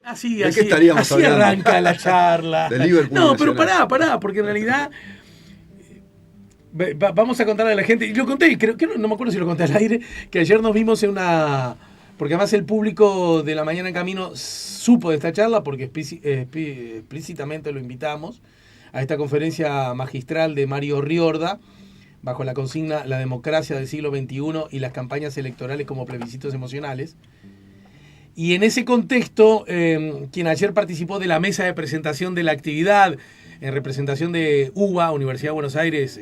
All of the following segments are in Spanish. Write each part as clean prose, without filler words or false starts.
Así, ¿De qué estaríamos así hablando? arranca la charla. De Liverpool No, pero Nacional. pará, porque en realidad vamos a contarle a la gente, y lo conté, creo que no me acuerdo si lo conté al aire, que ayer nos vimos en una, porque además el público de La Mañana en Camino supo de esta charla, porque explícitamente lo invitamos a esta conferencia magistral de Mario Riorda, bajo la consigna La democracia del siglo XXI y las campañas electorales como plebiscitos emocionales. Y en ese contexto, quien ayer participó de la mesa de presentación de la actividad en representación de UBA, Universidad de Buenos Aires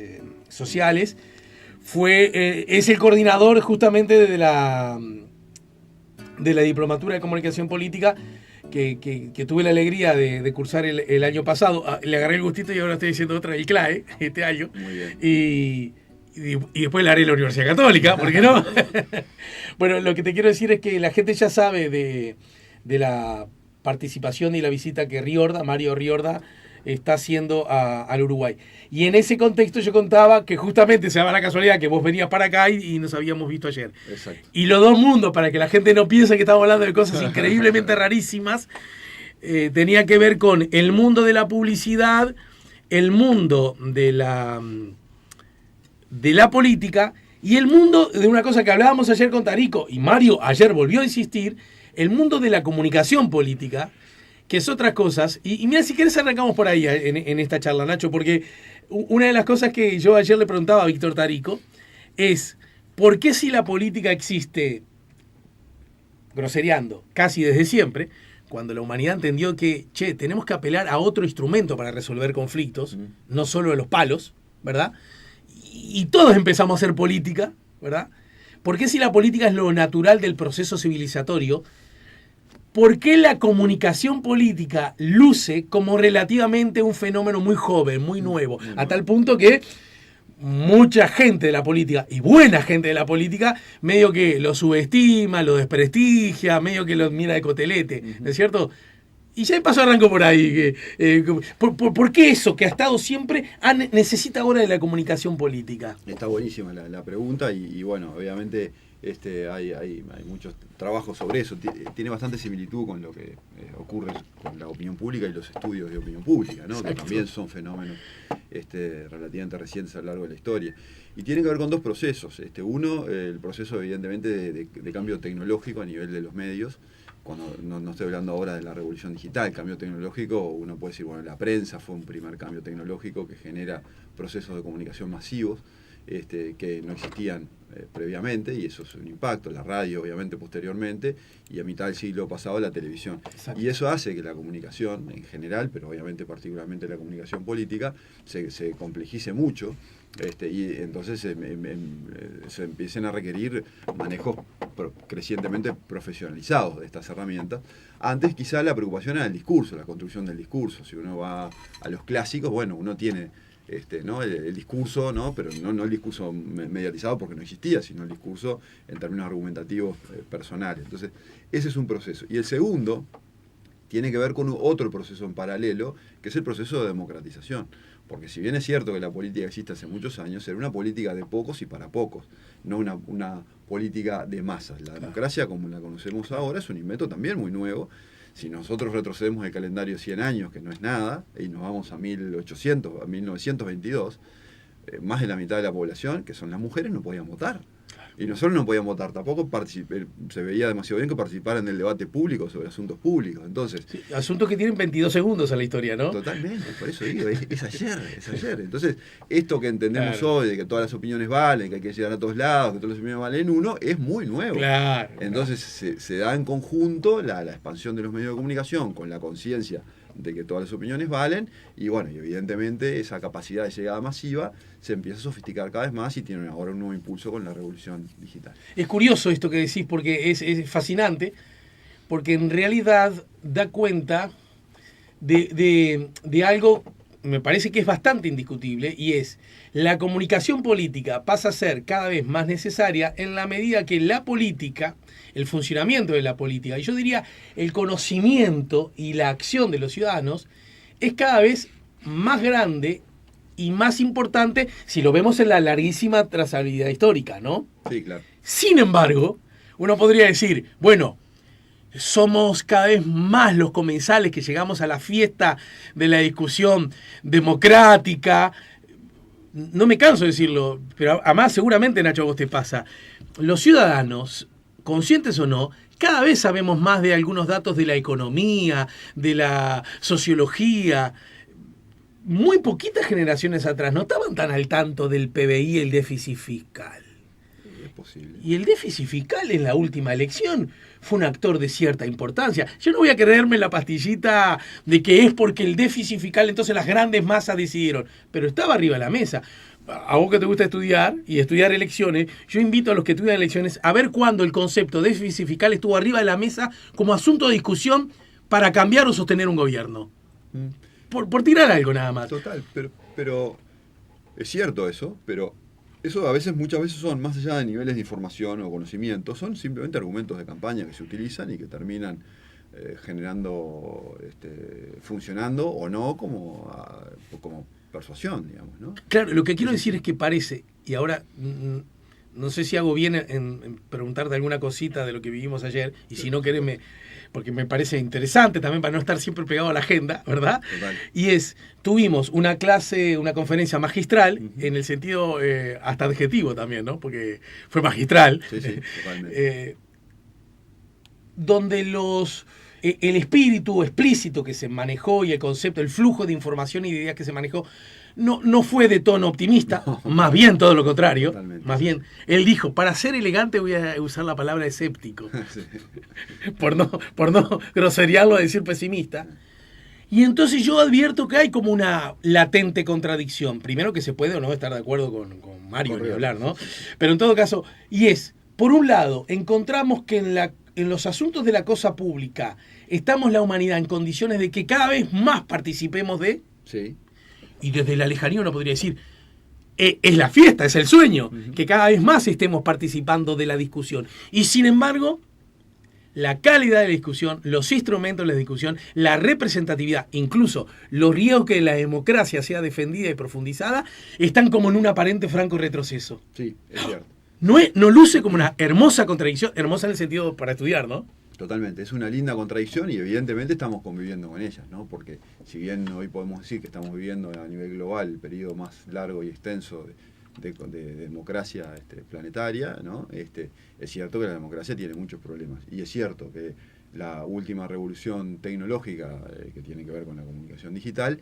Sociales, es el coordinador justamente de la Diplomatura de Comunicación Política que tuve la alegría de cursar el año pasado. Le agarré el gustito y ahora estoy diciendo otra del CLAE este año. Muy bien. Y después le haré la Universidad Católica, ¿por qué no? Bueno, lo que te quiero decir es que la gente ya sabe de la participación y la visita que Mario Riorda, está haciendo al Uruguay. Y en ese contexto yo contaba que justamente se daba la casualidad que vos venías para acá y nos habíamos visto ayer. Exacto. Y los dos mundos, para que la gente no piense que estamos hablando de cosas increíblemente rarísimas, tenía que ver con el mundo de la publicidad, el mundo de la política y el mundo de una cosa que hablábamos ayer con Tarico, y Mario ayer volvió a insistir, el mundo de la comunicación política, que es otras cosas. Y mira, si querés arrancamos por ahí en esta charla, Nacho, porque una de las cosas que yo ayer le preguntaba a Víctor Tarico es, ¿por qué si la política existe, grosereando, casi desde siempre, cuando la humanidad entendió que, tenemos que apelar a otro instrumento para resolver conflictos, no solo a los palos, ¿verdad? Y todos empezamos a hacer política, ¿verdad? ¿Por qué si la política es lo natural del proceso civilizatorio? ¿Por qué la comunicación política luce como relativamente un fenómeno muy joven, muy nuevo? A tal punto que mucha gente de la política, y buena gente de la política, medio que lo subestima, lo desprestigia, medio que lo mira de cotelete, ¿no es cierto? Y ya de paso arranco por ahí. ¿Por qué eso que ha estado siempre necesita ahora de la comunicación política? Está buenísima la pregunta y bueno, obviamente hay muchos trabajos sobre eso. Tiene bastante similitud con lo que ocurre con la opinión pública y los estudios de opinión pública, ¿no? Que también son fenómenos relativamente recientes a lo largo de la historia. Y tiene que ver con dos procesos. Uno, el proceso evidentemente de cambio tecnológico a nivel de los medios. Cuando no estoy hablando ahora de la revolución digital, el cambio tecnológico, uno puede decir, bueno, la prensa fue un primer cambio tecnológico que genera procesos de comunicación masivos que no existían previamente, y eso es un impacto, la radio obviamente posteriormente, y a mitad del siglo pasado la televisión. Exacto. Y eso hace que la comunicación en general, pero obviamente particularmente la comunicación política, se complejice mucho, y entonces se empiecen a requerir manejos crecientemente profesionalizados de estas herramientas. Antes quizá la preocupación era el discurso, la construcción del discurso. Si uno va a los clásicos, bueno, uno tiene ¿no? el discurso, ¿no? Pero no el discurso mediatizado porque no existía, sino el discurso en términos argumentativos personales. Entonces, ese es un proceso. Y el segundo tiene que ver con otro proceso en paralelo, que es el proceso de democratización. Porque si bien es cierto que la política existe hace muchos años, era una política de pocos y para pocos, no una política de masas. La democracia, como la conocemos ahora, es un invento también muy nuevo. Si nosotros retrocedemos el calendario 100 años, que no es nada, y nos vamos a 1800, a 1922, más de la mitad de la población, que son las mujeres, no podían votar. Y nosotros no podíamos votar, tampoco se veía demasiado bien que participaran en el debate público sobre asuntos públicos. Entonces, sí, asuntos que tienen 22 segundos en la historia, ¿no? Totalmente, por eso digo, es ayer. Entonces, esto que entendemos hoy, de que todas las opiniones valen, que hay que llegar a todos lados, que todas las opiniones valen uno, es muy nuevo. Claro. Entonces, se da en conjunto la expansión de los medios de comunicación con la conciencia de que todas las opiniones valen, y bueno, y evidentemente esa capacidad de llegada masiva se empieza a sofisticar cada vez más y tiene ahora un nuevo impulso con la revolución digital. Es curioso esto que decís porque es fascinante, porque en realidad da cuenta de algo, me parece que es bastante indiscutible, y es la comunicación política pasa a ser cada vez más necesaria en la medida que la política, el funcionamiento de la política, y yo diría el conocimiento y la acción de los ciudadanos, es cada vez más grande y más importante si lo vemos en la larguísima trazabilidad histórica, ¿no? Sí, claro. Sin embargo, uno podría decir, bueno, somos cada vez más los comensales que llegamos a la fiesta de la discusión democrática. No me canso de decirlo, pero además seguramente, Nacho, a vos te pasa. Los ciudadanos, conscientes o no, cada vez sabemos más de algunos datos de la economía, de la sociología. Muy poquitas generaciones atrás no estaban tan al tanto del PBI y el déficit fiscal. Es posible. Y el déficit fiscal en la última elección fue un actor de cierta importancia. Yo no voy a creerme la pastillita de que es porque el déficit fiscal entonces las grandes masas decidieron, pero estaba arriba de la mesa. A vos que te gusta estudiar y estudiar elecciones, yo invito a los que estudian elecciones a ver cuándo el concepto de déficit fiscal estuvo arriba de la mesa como asunto de discusión para cambiar o sostener un gobierno. Por tirar algo nada más. Total, pero es cierto eso, pero eso muchas veces son, más allá de niveles de información o conocimiento, son simplemente argumentos de campaña que se utilizan y que terminan generando, funcionando o no como persuasión, digamos, ¿no? Claro, lo que quiero decir es que parece, y ahora no sé si hago bien en preguntarte alguna cosita de lo que vivimos ayer, y si no querés, porque me parece interesante también para no estar siempre pegado a la agenda, ¿verdad? Total. Y tuvimos una conferencia magistral, en el sentido hasta adjetivo también, ¿no? Porque fue magistral. Sí, totalmente. Donde el espíritu explícito que se manejó y el concepto, el flujo de información y de ideas que se manejó, no fue de tono optimista, más bien todo lo contrario. Totalmente. Más bien, él dijo, para ser elegante voy a usar la palabra escéptico, Sí. por no groseriarlo a decir pesimista. Y entonces yo advierto que hay como una latente contradicción. Primero que se puede o no estar de acuerdo con Mario, ni hablar, ¿no? Pero en todo caso, por un lado, encontramos que en los asuntos de la cosa pública estamos la humanidad en condiciones de que cada vez más participemos de... Sí. Y desde la lejanía uno podría decir, es la fiesta, es el sueño, que cada vez más estemos participando de la discusión. Y sin embargo, la calidad de la discusión, los instrumentos de la discusión, la representatividad, incluso los riesgos que la democracia sea defendida y profundizada, están como en un aparente franco retroceso. Sí, es cierto. No luce como una hermosa contradicción, hermosa en el sentido para estudiar, ¿no? Totalmente, es una linda contradicción y evidentemente estamos conviviendo con ellas, ¿no? Porque si bien hoy podemos decir que estamos viviendo a nivel global el periodo más largo y extenso de democracia planetaria, ¿no? Es cierto que la democracia tiene muchos problemas y es cierto que la última revolución tecnológica que tiene que ver con la comunicación digital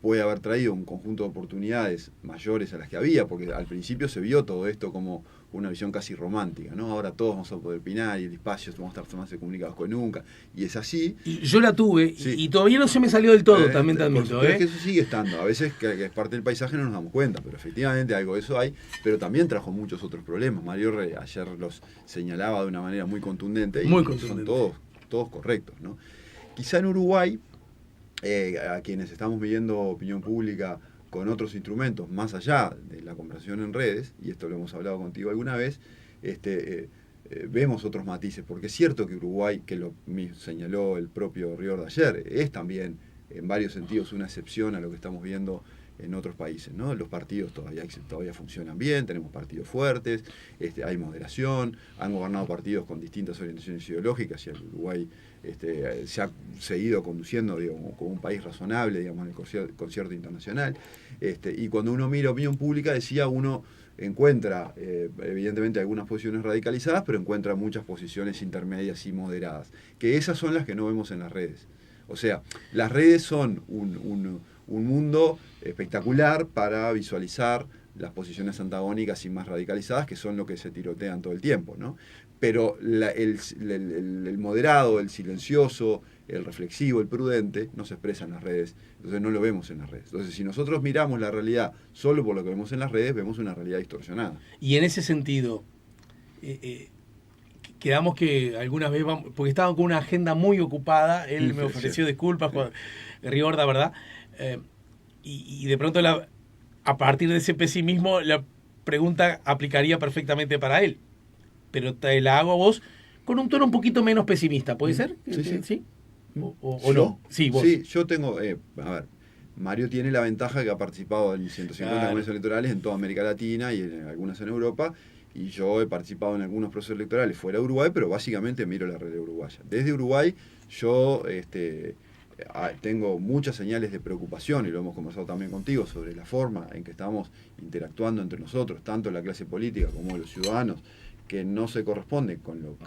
puede haber traído un conjunto de oportunidades mayores a las que había, porque al principio se vio todo esto como una visión casi romántica, ¿no? Ahora todos vamos a poder opinar y el espacio vamos a estar más comunicados que nunca, y es así. Y yo la tuve, sí. y todavía no se me salió del todo, también te admito. Es que eso sigue estando, a veces que es parte del paisaje no nos damos cuenta, pero efectivamente algo de eso hay, pero también trajo muchos otros problemas. Mario ayer los señalaba de una manera muy contundente, son todos correctos, ¿no? Quizá en Uruguay, a quienes estamos midiendo opinión pública con otros instrumentos, más allá de la conversación en redes, y esto lo hemos hablado contigo alguna vez, vemos otros matices, porque es cierto que Uruguay, que lo señaló el propio Riordan ayer, es también en varios sentidos una excepción a lo que estamos viendo en otros países, ¿no? Los partidos todavía funcionan bien, tenemos partidos fuertes, hay moderación, han gobernado partidos con distintas orientaciones ideológicas y el Uruguay se ha seguido conduciendo, digamos, como un país razonable, digamos, en el concierto internacional. Y cuando uno mira opinión pública, uno encuentra evidentemente algunas posiciones radicalizadas, pero encuentra muchas posiciones intermedias y moderadas, que esas son las que no vemos en las redes. O sea, las redes son un mundo espectacular para visualizar las posiciones antagónicas y más radicalizadas, que son lo que se tirotean todo el tiempo, ¿no? Pero el moderado, el silencioso, el reflexivo, el prudente, no se expresa en las redes, entonces no lo vemos en las redes. Entonces, si nosotros miramos la realidad solo por lo que vemos en las redes, vemos una realidad distorsionada. Y en ese sentido, quedamos que algunas veces vamos, porque estaba con una agenda muy ocupada, él me ofreció disculpas, Riordan, ¿verdad? Y de pronto, a partir de ese pesimismo, la pregunta aplicaría perfectamente para él. Pero te la hago a vos con un tono un poquito menos pesimista, ¿puede ser? Sí. ¿O no? Sí, vos. Sí, yo tengo... a ver, Mario tiene la ventaja que ha participado en 150 congresos electorales en toda América Latina y en algunas en Europa, y yo he participado en algunos procesos electorales fuera de Uruguay, pero básicamente miro la realidad uruguaya. Desde Uruguay yo tengo muchas señales de preocupación, y lo hemos conversado también contigo, sobre la forma en que estamos interactuando entre nosotros, tanto la clase política como los ciudadanos, que no se corresponde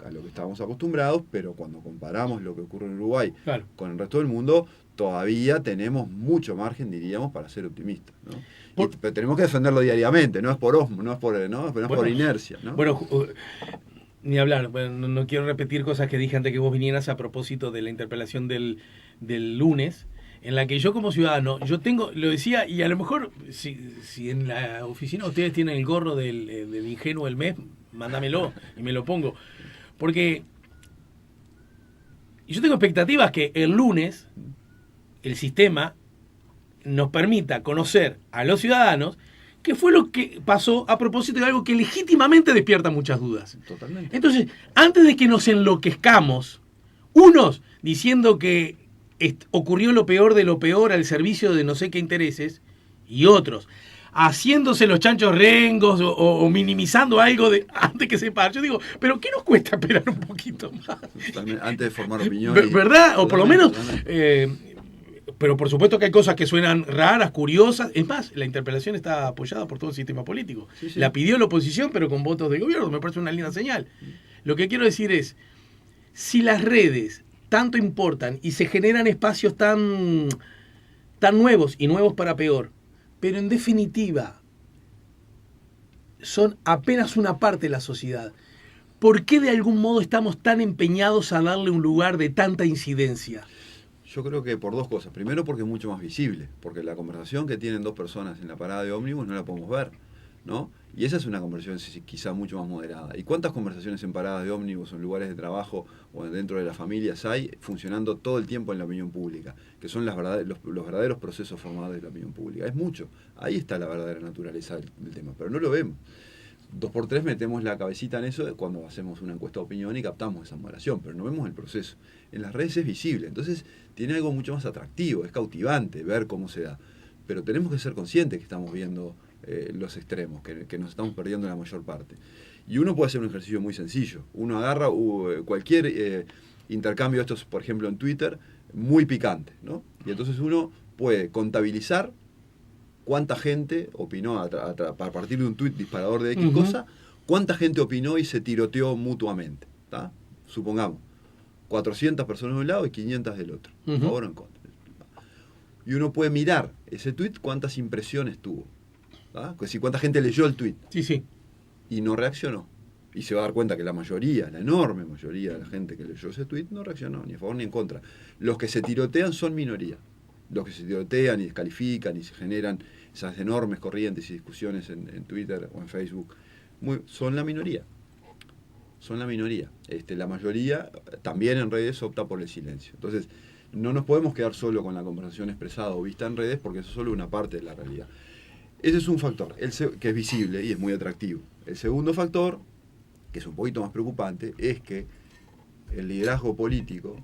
a lo que estábamos acostumbrados, pero cuando comparamos lo que ocurre en Uruguay con el resto del mundo, todavía tenemos mucho margen, diríamos, para ser optimistas, ¿no? Pero tenemos que defenderlo diariamente, no es por osmo, no es por inercia, ¿no? Bueno, ni hablar, bueno, no quiero repetir cosas que dije antes que vos vinieras a propósito de la interpelación del lunes, en la que yo como ciudadano, lo decía, y a lo mejor si en la oficina ustedes tienen el gorro del ingenuo del mes, mándamelo y me lo pongo. Porque yo tengo expectativas que el lunes el sistema nos permita conocer a los ciudadanos qué fue lo que pasó a propósito de algo que legítimamente despierta muchas dudas. Totalmente. Entonces, antes de que nos enloquezcamos, unos diciendo que ocurrió lo peor de lo peor al servicio de no sé qué intereses, y otros haciéndose los chanchos rengos o minimizando algo antes que se pare. Yo digo, ¿pero qué nos cuesta esperar un poquito más? Antes de formar opiniones. ¿Verdad? O por lo menos... pero por supuesto que hay cosas que suenan raras, curiosas. Es más, la interpelación está apoyada por todo el sistema político. Sí. La pidió la oposición, pero con votos del gobierno. Me parece una linda señal. Lo que quiero decir es, si las redes tanto importan y se generan espacios tan nuevos y nuevos para peor, pero en definitiva son apenas una parte de la sociedad, ¿por qué de algún modo estamos tan empeñados a darle un lugar de tanta incidencia? Yo creo que por dos cosas. Primero, porque es mucho más visible, porque la conversación que tienen dos personas en la parada de ómnibus no la podemos ver, ¿no? Y esa es una conversación quizá mucho más moderada. ¿Y cuántas conversaciones en paradas de ómnibus o en lugares de trabajo o dentro de las familias hay funcionando todo el tiempo en la opinión pública? Que son los verdaderos procesos formadores de la opinión pública. Es mucho. Ahí está la verdadera naturaleza del tema, pero no lo vemos. 2x3 metemos la cabecita en eso cuando hacemos una encuesta de opinión y captamos esa moderación, pero no vemos el proceso. En las redes es visible, entonces tiene algo mucho más atractivo, es cautivante ver cómo se da. Pero tenemos que ser conscientes que estamos viendo los extremos, que nos estamos perdiendo la mayor parte. Y uno puede hacer un ejercicio muy sencillo. Uno agarra cualquier intercambio de estos, por ejemplo, en Twitter, muy picante, ¿no? Y entonces uno puede contabilizar cuánta gente opinó a partir de un tuit disparador de X cosa, cuánta gente opinó y se tiroteó mutuamente, ¿tá? Supongamos, 400 personas de un lado y 500 del otro, a favor o en contra. Y uno puede mirar ese tuit cuántas impresiones tuvo, ¿tá? Es decir, cuánta gente leyó el tuit y no reaccionó. Y se va a dar cuenta que la enorme mayoría de la gente que leyó ese tuit no reaccionó, ni a favor ni en contra. Los que se tirotean son minoría. Los que se tirotean y descalifican y se generan esas enormes corrientes y discusiones en Twitter o en Facebook, son la minoría. Son la minoría. La mayoría, también en redes, opta por el silencio. Entonces, no nos podemos quedar solo con la conversación expresada o vista en redes, porque eso es solo una parte de la realidad. Ese es un factor, que es visible y es muy atractivo. El segundo factor, que es un poquito más preocupante, es que el liderazgo político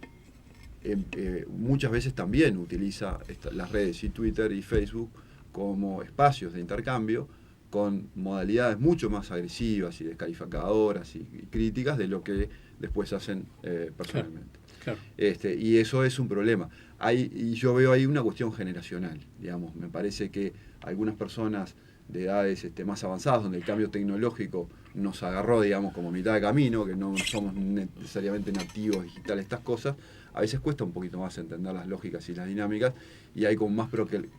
muchas veces también utiliza las redes y Twitter y Facebook como espacios de intercambio con modalidades mucho más agresivas y descalificadoras y críticas de lo que después hacen personalmente. Claro. Y eso es un problema. Y yo veo ahí una cuestión generacional, digamos. Me parece que algunas personas de edades más avanzadas, donde el cambio tecnológico nos agarró, digamos, como mitad de camino, que no somos necesariamente nativos digitales, estas cosas, a veces cuesta un poquito más entender las lógicas y las dinámicas, y hay como más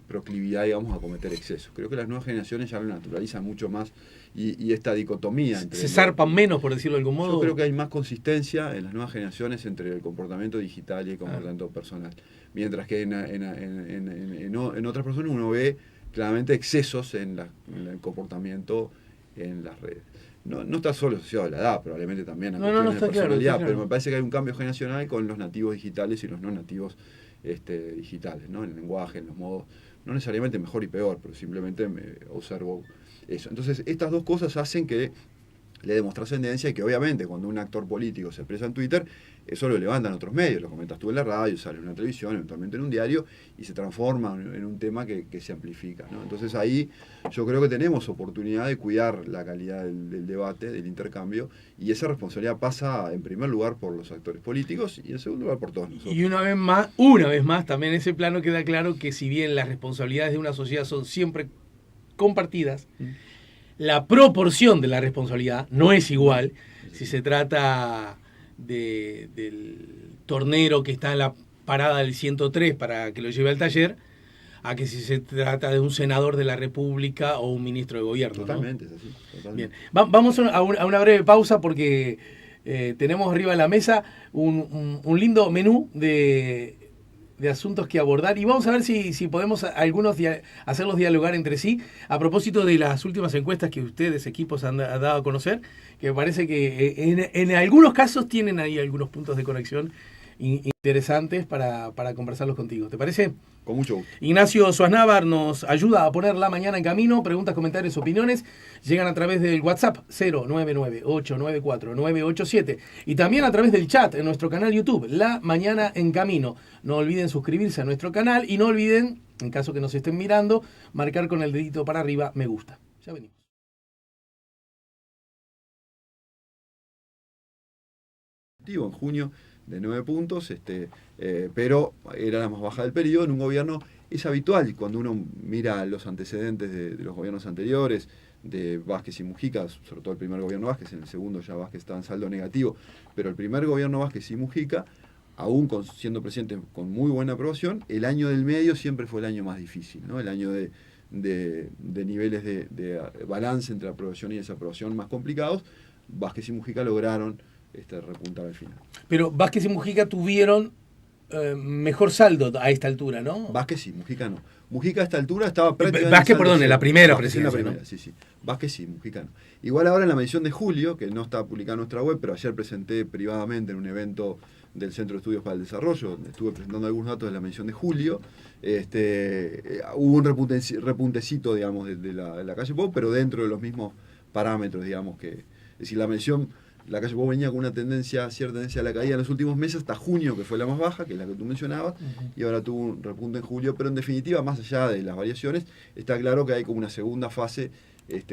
proclividad, digamos, a cometer excesos. Creo que las nuevas generaciones ya lo naturalizan mucho más, y esta dicotomía entre... ¿Se zarpan menos, por decirlo de algún modo? Yo creo que hay más consistencia en las nuevas generaciones entre el comportamiento digital y el comportamiento personal. Mientras que en otras personas uno ve claramente excesos en el comportamiento en las redes. No está solo asociado a la edad, probablemente también a cuestiones de personalidad, claro. Pero me parece que hay un cambio generacional con los nativos digitales y los no nativos digitales, ¿no? En el lenguaje, en los modos, no necesariamente mejor y peor, pero simplemente me observo eso. Entonces, estas dos cosas hacen que le demos trascendencia y que obviamente cuando un actor político se expresa en Twitter, eso lo levantan otros medios, lo comentas tú en la radio, sale en una televisión, eventualmente en un diario y se transforma en un tema que se amplifica, ¿no? Entonces ahí yo creo que tenemos oportunidad de cuidar la calidad del debate, del intercambio, y esa responsabilidad pasa en primer lugar por los actores políticos y en segundo lugar por todos nosotros. Y una vez más, también en ese plano queda claro que si bien las responsabilidades de una sociedad son siempre compartidas, la proporción de la responsabilidad no es igual si se trata del tornero que está en la parada del 103 para que lo lleve al taller, a que si se trata de un senador de la República o un ministro de gobierno. Totalmente, ¿no? es así. Totalmente. Bien. Vamos a una breve pausa porque tenemos arriba de la mesa un lindo menú de asuntos que abordar y vamos a ver si podemos hacerlos dialogar entre sí a propósito de las últimas encuestas que ustedes, equipos, han dado a conocer, que me parece que en algunos casos tienen ahí algunos puntos de conexión interesantes para conversarlos contigo. ¿Te parece? Con mucho gusto. Ignacio Suaznávar nos ayuda a poner la mañana en camino. Preguntas, comentarios, opiniones llegan a través del WhatsApp 099-894-987 y también a través del chat en nuestro canal YouTube, La Mañana en Camino. No olviden suscribirse a nuestro canal y no olviden, en caso que nos estén mirando, marcar con el dedito para arriba me gusta. Ya venimos. En junio de 9 puntos, pero era la más baja del periodo. En un gobierno es habitual, cuando uno mira los antecedentes de los gobiernos anteriores, de Vázquez y Mujica, sobre todo el primer gobierno Vázquez, en el segundo ya Vázquez estaba en saldo negativo, pero el primer gobierno Vázquez y Mujica, aún siendo presidente con muy buena aprobación, el año del medio siempre fue el año más difícil, ¿no? El año de niveles de balance entre aprobación y desaprobación más complicados. Vázquez y Mujica lograron repuntar al final. Pero Vázquez y Mujica tuvieron mejor saldo a esta altura, ¿no? Vázquez sí, Mujica no. Mujica a esta altura estaba prácticamente... Vázquez, perdón, en la primera presidencia, en la primera, ¿no? Sí. Vázquez sí, Mujica no. Igual ahora en la medición de julio, que no está publicada en nuestra web, pero ayer presenté privadamente en un evento del Centro de Estudios para el Desarrollo, donde estuve presentando algunos datos de la medición de julio, hubo un repuntecito, digamos, de la calle Pou, pero dentro de los mismos parámetros, digamos, que... Es decir, la medición... La calle Pou venía con una cierta tendencia a la caída en los últimos meses, hasta junio, que fue la más baja, que es la que tú mencionabas, y ahora tuvo un repunte en julio, pero en definitiva, más allá de las variaciones, está claro que hay como una segunda fase,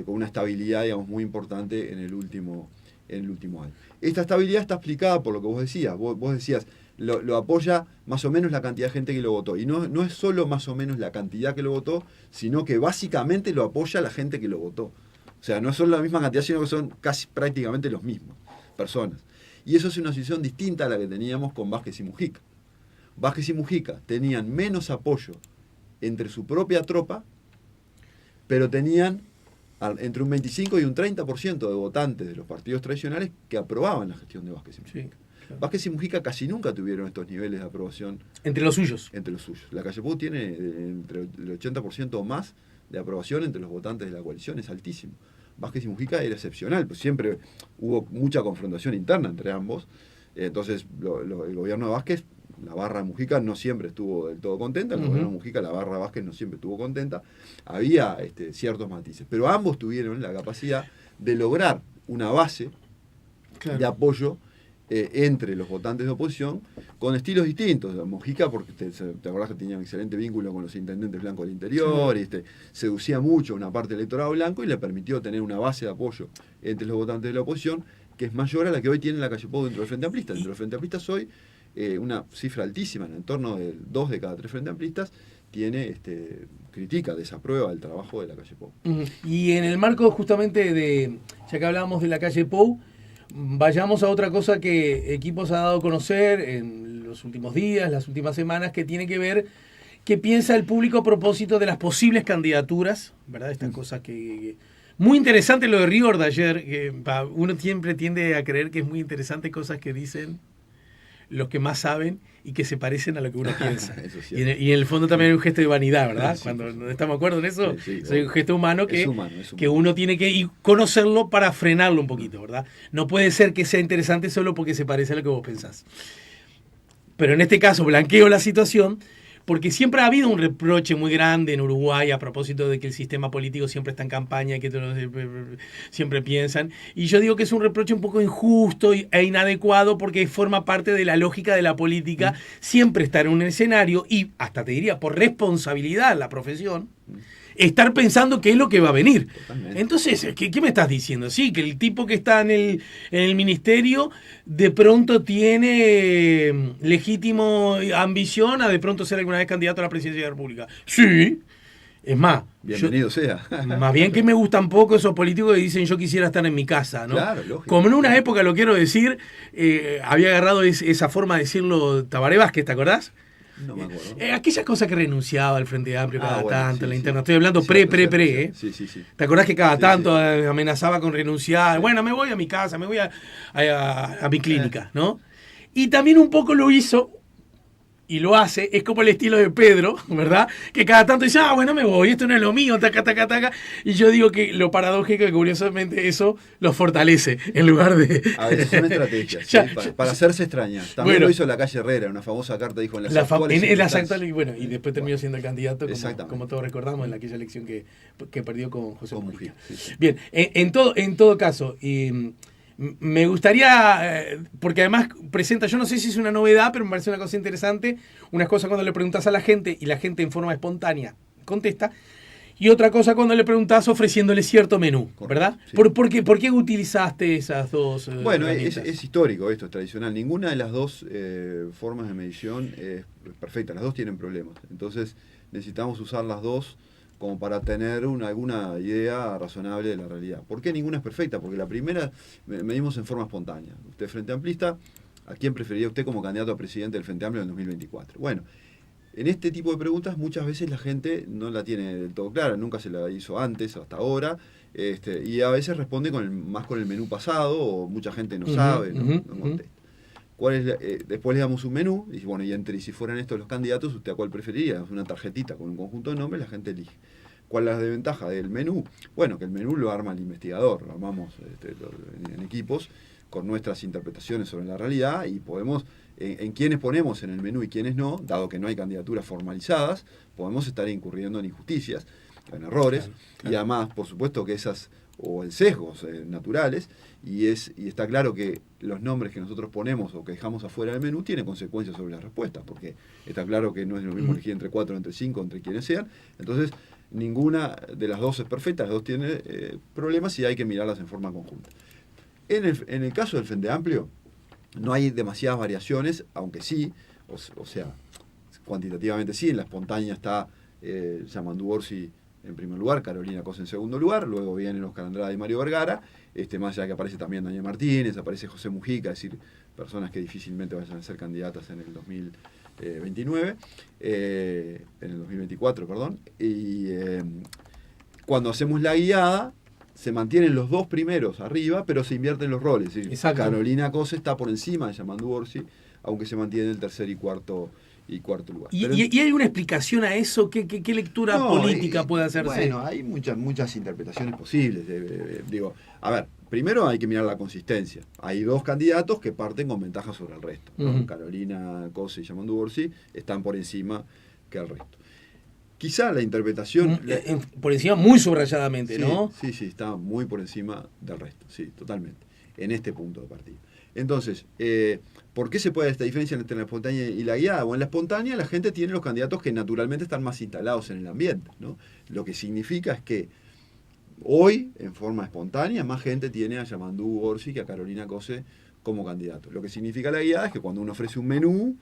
con una estabilidad, digamos, muy importante en el último año. Esta estabilidad está explicada por lo que vos decías. Vos decías, lo apoya más o menos la cantidad de gente que lo votó. Y no es solo más o menos la cantidad que lo votó, sino que básicamente lo apoya la gente que lo votó. O sea, no son la misma cantidad, sino que son casi prácticamente los mismos personas. Y eso es una situación distinta a la que teníamos con Vázquez y Mujica. Vázquez y Mujica tenían menos apoyo entre su propia tropa, pero tenían entre un 25 y un 30% de votantes de los partidos tradicionales que aprobaban la gestión de Vázquez y Mujica. Sí, claro. Vázquez y Mujica casi nunca tuvieron estos niveles de aprobación. Entre los suyos. Entre los suyos. La calle Pou tiene entre el 80% o más de aprobación entre los votantes de la coalición, es altísimo. Vázquez y Mujica era excepcional, pues siempre hubo mucha confrontación interna entre ambos. Entonces, el gobierno de Vázquez, la barra de Mujica no siempre estuvo del todo contenta, el gobierno de Mujica, la barra de Vázquez no siempre estuvo contenta. Había ciertos matices, pero ambos tuvieron la capacidad de lograr una base de apoyo entre los votantes de oposición con estilos distintos. Mujica, porque te acordás que tenía un excelente vínculo con los intendentes blancos del interior, y seducía mucho a una parte del electorado blanco y le permitió tener una base de apoyo entre los votantes de la oposición que es mayor a la que hoy tiene la calle Pou dentro del Frente Amplista. Dentro del Frente Amplista hoy una cifra altísima, en torno del 2 de cada 3 Frente Amplistas critica, desaprueba el trabajo de la calle Pou. Y en el marco justamente ya que hablábamos de la calle Pou, vayamos a otra cosa que Equipos ha dado a conocer en los últimos días, las últimas semanas, que tiene que ver qué piensa el público a propósito de las posibles candidaturas, ¿verdad? Estas cosas que muy interesante lo de Riordan ayer, que uno siempre tiende a creer que es muy interesante cosas que dicen los que más saben y que se parecen a lo que uno piensa. Y en el fondo también hay un gesto de vanidad, ¿verdad? Sí, cuando no estamos de acuerdo en eso, es un gesto humano que uno tiene que conocerlo para frenarlo un poquito, ¿verdad? No puede ser que sea interesante solo porque se parece a lo que vos pensás. Pero en este caso, blanqueo la situación, porque siempre ha habido un reproche muy grande en Uruguay a propósito de que el sistema político siempre está en campaña y que todos siempre piensan. Y yo digo que es un reproche un poco injusto e inadecuado porque forma parte de la lógica de la política siempre estar en un escenario y, hasta te diría, por responsabilidad en la profesión, estar pensando qué es lo que va a venir. Totalmente. Entonces, ¿qué me estás diciendo? Sí, que el tipo que está en el ministerio de pronto tiene legítimo ambición a de pronto ser alguna vez candidato a la presidencia de la República. Sí. Es más, bienvenido sea. Más bien que me gustan poco esos políticos que dicen yo quisiera estar en mi casa, ¿no? Claro, lógico. Como en una época, lo quiero decir, había agarrado esa forma de decirlo Tabaré Vázquez, ¿te acordás? No me acuerdo. Aquella cosa que renunciaba al Frente Amplio cada tanto, en la interna. Sí. Estoy hablando pre. Sí. ¿Te acordás que cada tanto amenazaba con renunciar? Sí. Bueno, me voy a mi casa, me voy a mi clínica, ¿no? Y también un poco lo hizo, y lo hace, es como el estilo de Pedro, ¿verdad? Que cada tanto dice, bueno, me voy, esto no es lo mío, taca. Y yo digo que lo paradójico es que curiosamente eso los fortalece, en lugar de... A veces son estrategias, para hacerse extraña. También lo hizo la calle Herrera, una famosa carta dijo en las actuales. Bueno, y después terminó siendo el candidato, como todos recordamos, en aquella elección que perdió con José Mujica. Sí. Bien, en todo caso... me gustaría, porque además presenta, yo no sé si es una novedad, pero me parece una cosa interesante, una cosa cuando le preguntas a la gente y la gente en forma espontánea contesta, y otra cosa cuando le preguntas ofreciéndole cierto menú, ¿verdad? Sí. ¿Por qué utilizaste esas dos Bueno, es histórico esto, es tradicional. Ninguna de las dos formas de medición es perfecta, las dos tienen problemas. Entonces necesitamos usar las dos como para tener alguna idea razonable de la realidad. ¿Por qué ninguna es perfecta? Porque la primera medimos en forma espontánea. Usted, Frente Amplista, ¿a quién preferiría usted como candidato a presidente del Frente Amplio en el 2024? Bueno, en este tipo de preguntas muchas veces la gente no la tiene del todo clara, nunca se la hizo antes, hasta ahora, y a veces responde más con el menú pasado, o mucha gente no sabe, no contesta. Después le damos un menú, y bueno, y si fueran estos los candidatos, ¿usted a cuál preferiría? Una tarjetita con un conjunto de nombres, la gente elige. ¿Cuál es la desventaja del menú? Bueno, que el menú lo arma el investigador, lo armamos en equipos con nuestras interpretaciones sobre la realidad y podemos, en quienes ponemos en el menú y quienes no, dado que no hay candidaturas formalizadas, podemos estar incurriendo en injusticias, en errores, claro. Y además, por supuesto que o en sesgos naturales, y está claro que los nombres que nosotros ponemos o que dejamos afuera del menú tienen consecuencias sobre las respuestas, porque está claro que no es lo mismo elegir entre 4, entre 5, entre quienes sean. Entonces, ninguna de las dos es perfecta, las dos tienen problemas y hay que mirarlas en forma conjunta. En el caso del Frente Amplio, no hay demasiadas variaciones, aunque sí, o sea, cuantitativamente sí, en la espontánea está Yamandu Orsi en primer lugar, Carolina Cose en segundo lugar, luego vienen Oscar Andrade y Mario Vergara, más allá que aparece también Daniel Martínez, aparece José Mujica, es decir, personas que difícilmente vayan a ser candidatas en el 2029, en el 2024, perdón, y cuando hacemos la guiada, se mantienen los dos primeros arriba, pero se invierten los roles, es decir, Carolina Cose está por encima de Yamandu Orsi, aunque se mantiene el tercer y cuarto lugar. ¿Y hay una explicación a eso? ¿Qué lectura política puede hacerse? Bueno, hay muchas interpretaciones posibles. Digo, a ver, primero hay que mirar la consistencia. Hay dos candidatos que parten con ventaja sobre el resto, ¿no? Carolina Cose y Yamandu Orsi están por encima que el resto. Quizá la interpretación... por encima muy subrayadamente, sí, ¿no? Sí, está muy por encima del resto, sí, totalmente, en este punto de partida. Entonces, ¿por qué se puede esta diferencia entre la espontánea y la guiada? Bueno, en la espontánea la gente tiene los candidatos que naturalmente están más instalados en el ambiente, ¿no? Lo que significa es que hoy, en forma espontánea, más gente tiene a Yamandu Orsi que a Carolina Cose como candidato. Lo que significa la guiada es que cuando uno ofrece un menú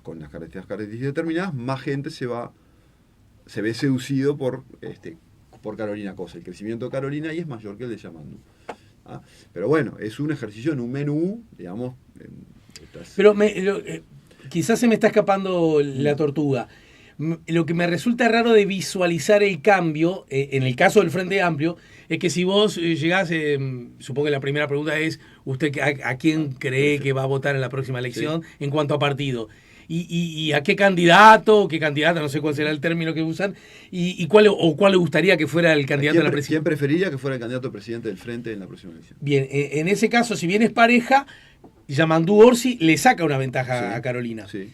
con las características determinadas, más gente se ve seducido por Carolina Cose. El crecimiento de Carolina ahí es mayor que el de Yamandu. Pero bueno, es un ejercicio en un menú, digamos. Pero quizás se me está escapando la tortuga. Lo que me resulta raro de visualizar el cambio, en el caso del Frente Amplio, es que si vos llegás, supongo que la primera pregunta es, ¿usted a quién cree que va a votar en la próxima elección en cuanto a partido? Y a qué candidato, qué candidata, no sé cuál será el término que usan, y cuál le gustaría que fuera el candidato a la presidencia. ¿Quién preferiría que fuera el candidato presidente del Frente en la próxima elección? Bien, en ese caso, si bien es pareja, Yamandu Orsi le saca una ventaja a Carolina. Sí.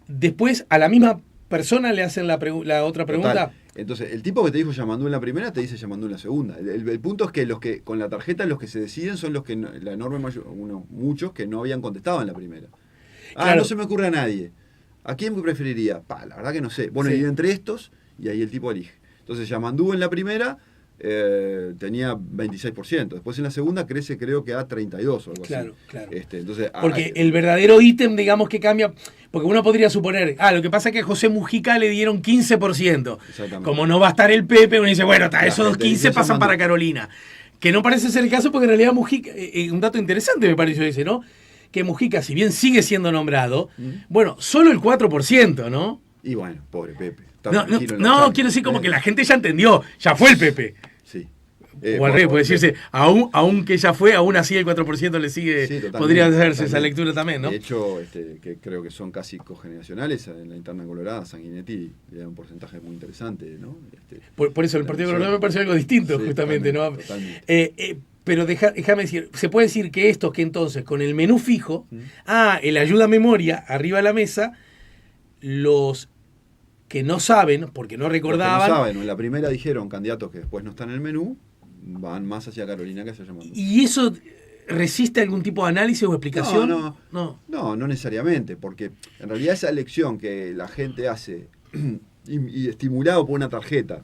después a la misma persona le hacen la otra pregunta. Total. Entonces, el tipo que te dijo Yamandú en la primera, te dice Yamandú en la segunda. El punto es que los que con la tarjeta los que se deciden son los que la enorme mayoría, muchos que no habían contestado en la primera. Claro. No se me ocurre a nadie. ¿A quién me preferiría? La verdad que no sé. Bueno, Sí. y entre estos, y ahí el tipo elige. Entonces, Yamandú en la primera tenía 26%. Después en la segunda crece, creo que a 32 o algo Claro, así. claro. Entonces, Porque el verdadero ítem, digamos, que cambia. Porque uno podría suponer, lo que pasa es que a José Mujica le dieron 15%. Exactamente. Como no va a estar el Pepe, uno dice, bueno, La esos gente 15 dice pasan Yamandú. para Carolina. Que no parece ser el caso porque en realidad Mujica, un dato interesante me pareció ese, ¿no? Que Mujica, si bien sigue siendo nombrado, bueno, solo el 4%, ¿no? Y bueno, pobre Pepe. Está No, tranquilo en la Champions. quiero decir como que la gente ya entendió, ya fue el Pepe. Sí. O al revés, puede decirse, aunque ya fue, aún así el 4% le sigue, Sí, totalmente, podría hacerse esa totalmente. lectura también, ¿no? De hecho, que creo que son casi cogeneracionales en la interna colorada, Sanguinetti le da un porcentaje muy interesante, ¿no? Por eso el Partido Colorado me pareció algo distinto, Sí, justamente, totalmente, ¿no? totalmente. Pero déjame decir, se puede decir que estos que entonces, con el menú fijo, el ayuda a memoria, arriba de la mesa, los que no saben, porque no recordaban. Los que no saben, en la primera dijeron candidatos que después no están en el menú, van más hacia Carolina que hacia Yamandú. ¿Y eso resiste algún tipo de análisis o explicación? No necesariamente, porque en realidad esa elección que la gente hace y estimulado por una tarjeta,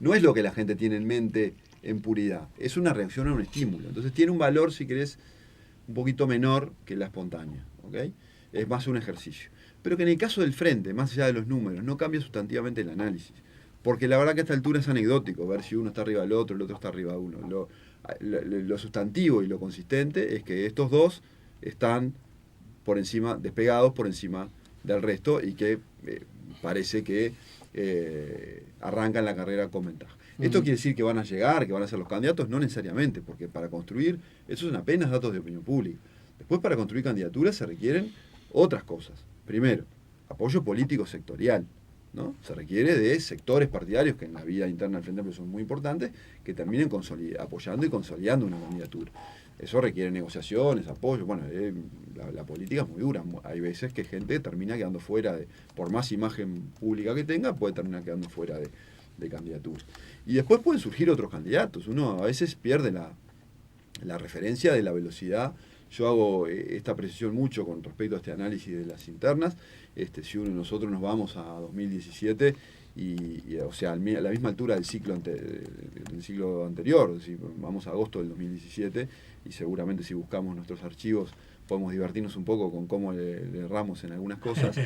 no es lo que la gente tiene en mente en puridad, es una reacción a un estímulo. Entonces tiene un valor, si querés, un poquito menor que la espontánea, ¿ok? Es más un ejercicio. Pero que en el caso del frente, más allá de los números, no cambia sustantivamente el análisis. Porque la verdad que a esta altura es anecdótico ver si uno está arriba del otro, el otro está arriba de uno. Lo sustantivo y lo consistente es que estos dos están por encima, despegados por encima del resto y que parece que arrancan la carrera con ventaja. ¿Esto quiere decir que van a llegar, que van a ser los candidatos? No necesariamente, porque para construir, esos son apenas datos de opinión pública. Después, para construir candidaturas se requieren otras cosas. Primero, apoyo político sectorial, ¿no? Se requiere de sectores partidarios que en la vida interna del Frente Amplio son muy importantes, que terminen apoyando y consolidando una candidatura. Eso requiere negociaciones, apoyo. Bueno, la política es muy dura. Hay veces que gente termina quedando fuera por más imagen pública que tenga, puede terminar quedando fuera de candidaturas. Y después pueden surgir otros candidatos. Uno a veces pierde la referencia de la velocidad. Yo hago esta precisión mucho con respecto a este análisis de las internas. Si nosotros nos vamos a 2017, o sea, a la misma altura del ciclo anterior, si vamos a agosto del 2017, y seguramente si buscamos nuestros archivos podemos divertirnos un poco con cómo le erramos en algunas cosas.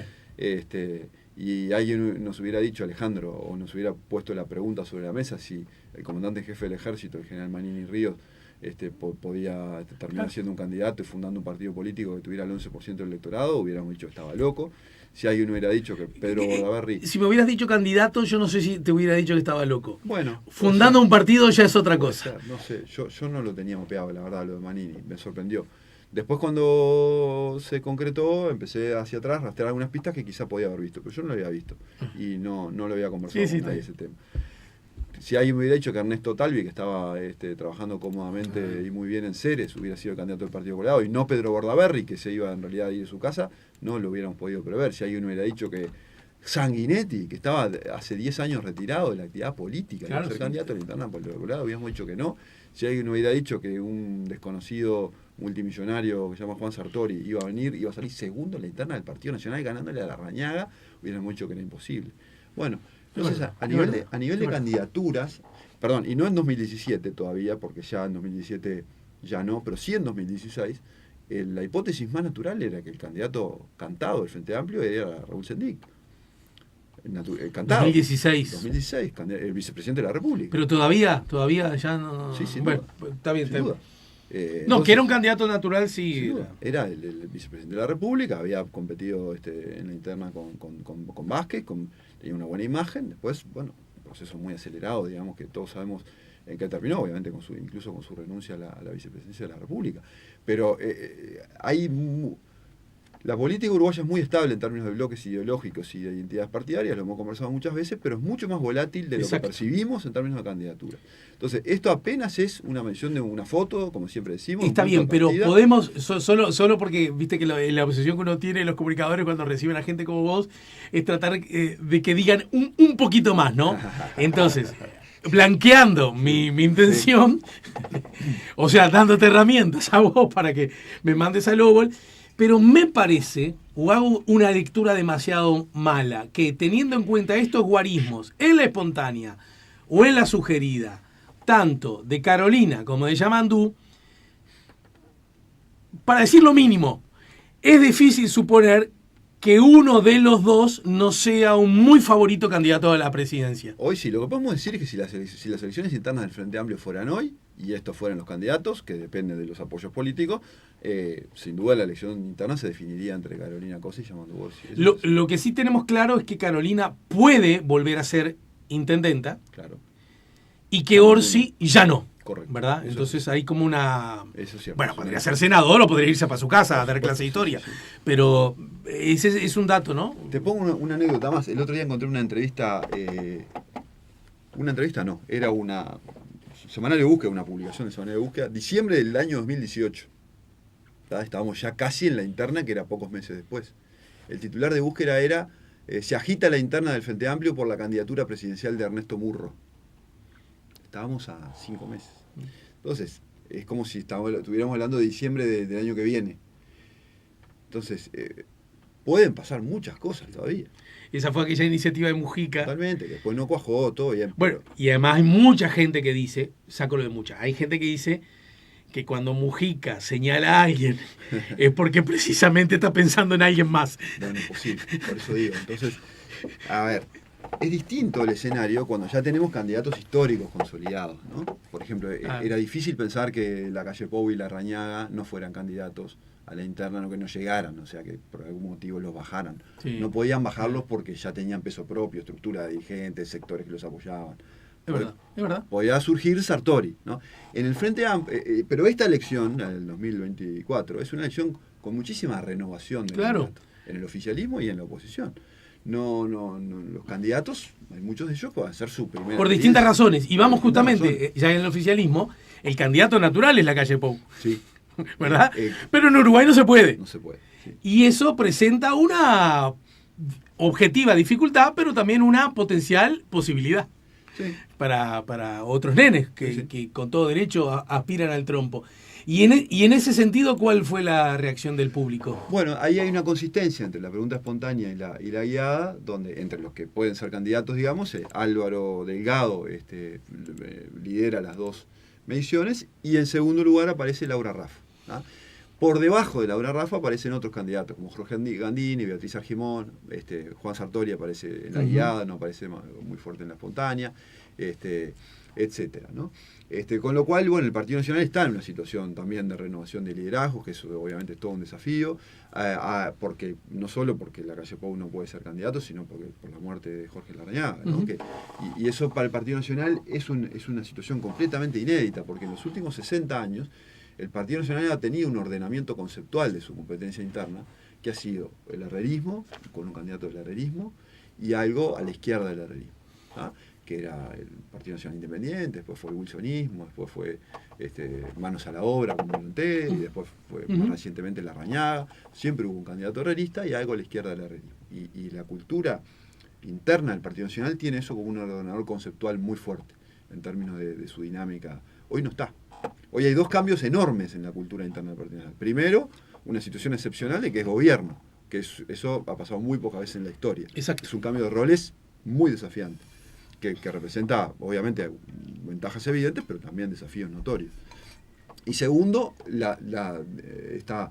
Y alguien nos hubiera dicho, Alejandro, o nos hubiera puesto la pregunta sobre la mesa si el comandante en jefe del ejército, el general Manini Ríos, podía terminar siendo un candidato y fundando un partido político que tuviera el 11% del electorado, hubiéramos dicho que estaba loco. Si alguien hubiera dicho que Pedro Bordaberry... Si me hubieras dicho candidato, yo no sé si te hubiera dicho que estaba loco. Bueno, fundando un partido ya es otra cosa. No sé, yo no lo tenía mapeado, la verdad, lo de Manini, me sorprendió. Después cuando se concretó, empecé hacia atrás, rastrear algunas pistas que quizá podía haber visto, pero yo no lo había visto y no lo había conversado con nadie ese tema. Si alguien me hubiera dicho que Ernesto Talvi, que estaba trabajando cómodamente y muy bien en Ceres, hubiera sido el candidato del Partido Colorado, y no Pedro Bordaberry, que se iba en realidad a ir de su casa, no lo hubiéramos podido prever. Si alguien me hubiera dicho que Sanguinetti, que estaba hace 10 años retirado de la actividad política, iba a ser candidato a la interna del Partido Colorado, hubiéramos dicho que no. Si alguien me hubiera dicho que un desconocido multimillonario que se llama Juan Sartori iba a salir segundo en la interna del Partido Nacional ganándole a Larrañaga, hubiéramos dicho que era imposible. Bueno, entonces, a nivel de candidaturas, perdón, y no en 2017 todavía, porque ya en 2017 ya no, pero sí en 2016, la hipótesis más natural era que el candidato cantado del Frente Amplio era Raúl Sendic. Cantado. 2016, el vicepresidente de la República. Pero todavía ya no... Sí, sin bueno, duda. está bien. Sin duda. Entonces, que era un candidato natural, sí. Era el vicepresidente de la República, había competido en la interna con Vázquez, tenía una buena imagen. Después, bueno, un proceso muy acelerado, digamos que todos sabemos en qué terminó, obviamente incluso con su renuncia a la vicepresidencia de la República. Pero La política uruguaya es muy estable en términos de bloques ideológicos y de identidades partidarias, lo hemos conversado muchas veces, pero es mucho más volátil de lo que percibimos en términos de candidatura. Entonces, esto apenas es una mención de una foto, como siempre decimos. Está bien, pero podemos, solo porque viste que la obsesión que uno tiene los comunicadores cuando reciben a gente como vos es tratar de que digan un poquito más, ¿no? Entonces, blanqueando mi intención, o sea, dándote herramientas a vos para que me mandes al óvol. Pero me parece, o hago una lectura demasiado mala, que teniendo en cuenta estos guarismos en la espontánea o en la sugerida, tanto de Carolina como de Yamandú, para decir lo mínimo, es difícil suponer que uno de los dos no sea un muy favorito candidato a la presidencia. Hoy sí, lo que podemos decir es que si las elecciones internas del Frente Amplio fueran hoy, y estos fueran los candidatos, que dependen de los apoyos políticos, sin duda la elección interna se definiría entre Carolina Cose y Yamandú Orsi. Lo que sí tenemos claro es que Carolina puede volver a ser intendenta, claro, y que Orsi ya no. Correcto. ¿Verdad? Entonces hay como una... Eso es cierto. Bueno, podría ser senador o podría irse para su casa a dar clase de historia. Sí. Pero ese es un dato, ¿no? Te pongo una anécdota más. El otro día encontré una entrevista... era una... Semanario de Búsqueda, una publicación de Semanario de Búsqueda, diciembre del año 2018. Estábamos ya casi en la interna, que era pocos meses después. El titular de Búsqueda era se agita la interna del Frente Amplio por la candidatura presidencial de Ernesto Murro. Estábamos a 5 meses. Entonces, es como si estuviéramos hablando de diciembre del año que viene. Entonces, pueden pasar muchas cosas todavía. Esa fue aquella iniciativa de Mujica. Totalmente, que después no cuajó, todo bien. Bueno, y además hay mucha gente que dice, saco lo de mucha, hay gente que dice que cuando Mujica señala a alguien es porque precisamente está pensando en alguien más. No es posible, por eso digo. Entonces, a ver, es distinto el escenario cuando ya tenemos candidatos históricos consolidados, ¿no? Por ejemplo, era difícil pensar que la Calle Pou y la Rañaga no fueran candidatos a la interna, no que no llegaran, o sea, que por algún motivo los bajaran. Sí. No podían bajarlos porque ya tenían peso propio, estructura de dirigentes, sectores que los apoyaban. Es verdad, es verdad. Podía surgir Sartori, ¿no? En el Frente Amplio, pero esta elección, la del 2024, es una elección con muchísima renovación de candidatos, en el oficialismo y en la oposición. No, los candidatos, hay muchos de ellos pueden ser su primera. Por distintas razones. Y vamos justamente, ya en el oficialismo, el candidato natural es la Calle Pou. Sí. ¿Verdad? Pero en Uruguay no se puede. No se puede. Sí. Y eso presenta una objetiva dificultad, pero también una potencial posibilidad. Sí. Para otros nenes que con todo derecho aspiran al trompo. Y en ese sentido, ¿cuál fue la reacción del público? Bueno, ahí hay una consistencia entre la pregunta espontánea y la guiada, donde entre los que pueden ser candidatos, digamos, Álvaro Delgado lidera las dos mediciones, y en segundo lugar aparece Laura Raff. ¿Ah? Por debajo de Laura Raff aparecen otros candidatos, como Jorge Gandini, Beatriz Argimón, Juan Sartori aparece en la guiada, no aparece muy fuerte en la espontánea, etcétera, ¿no? Con lo cual, bueno, el Partido Nacional está en una situación también de renovación de liderazgos, que eso obviamente es todo un desafío, porque no solo porque la Calle Pou no puede ser candidato, sino por la muerte de Jorge Larrañaga, ¿no? Y eso para el Partido Nacional es una situación completamente inédita, porque en los últimos 60 años el Partido Nacional ha tenido un ordenamiento conceptual de su competencia interna, que ha sido el herrerismo, con un candidato del herrerismo, y algo a la izquierda del herrerismo, ¿ah? Que era el Partido Nacional Independiente, después fue el wilsonismo, después fue Manos a la Obra con Volonté, y después fue más recientemente la Rañaga. Siempre hubo un candidato herrerista y algo a la izquierda del herrerismo. Y la cultura interna del Partido Nacional tiene eso como un ordenador conceptual muy fuerte en términos de su dinámica. Hoy no está. Hoy hay dos cambios enormes en la cultura interna del Partido Nacional. Primero, una situación excepcional de que es gobierno, que eso ha pasado muy pocas veces en la historia. Exacto. Es un cambio de roles muy desafiante, que representa, obviamente, ventajas evidentes, pero también desafíos notorios. Y segundo, esta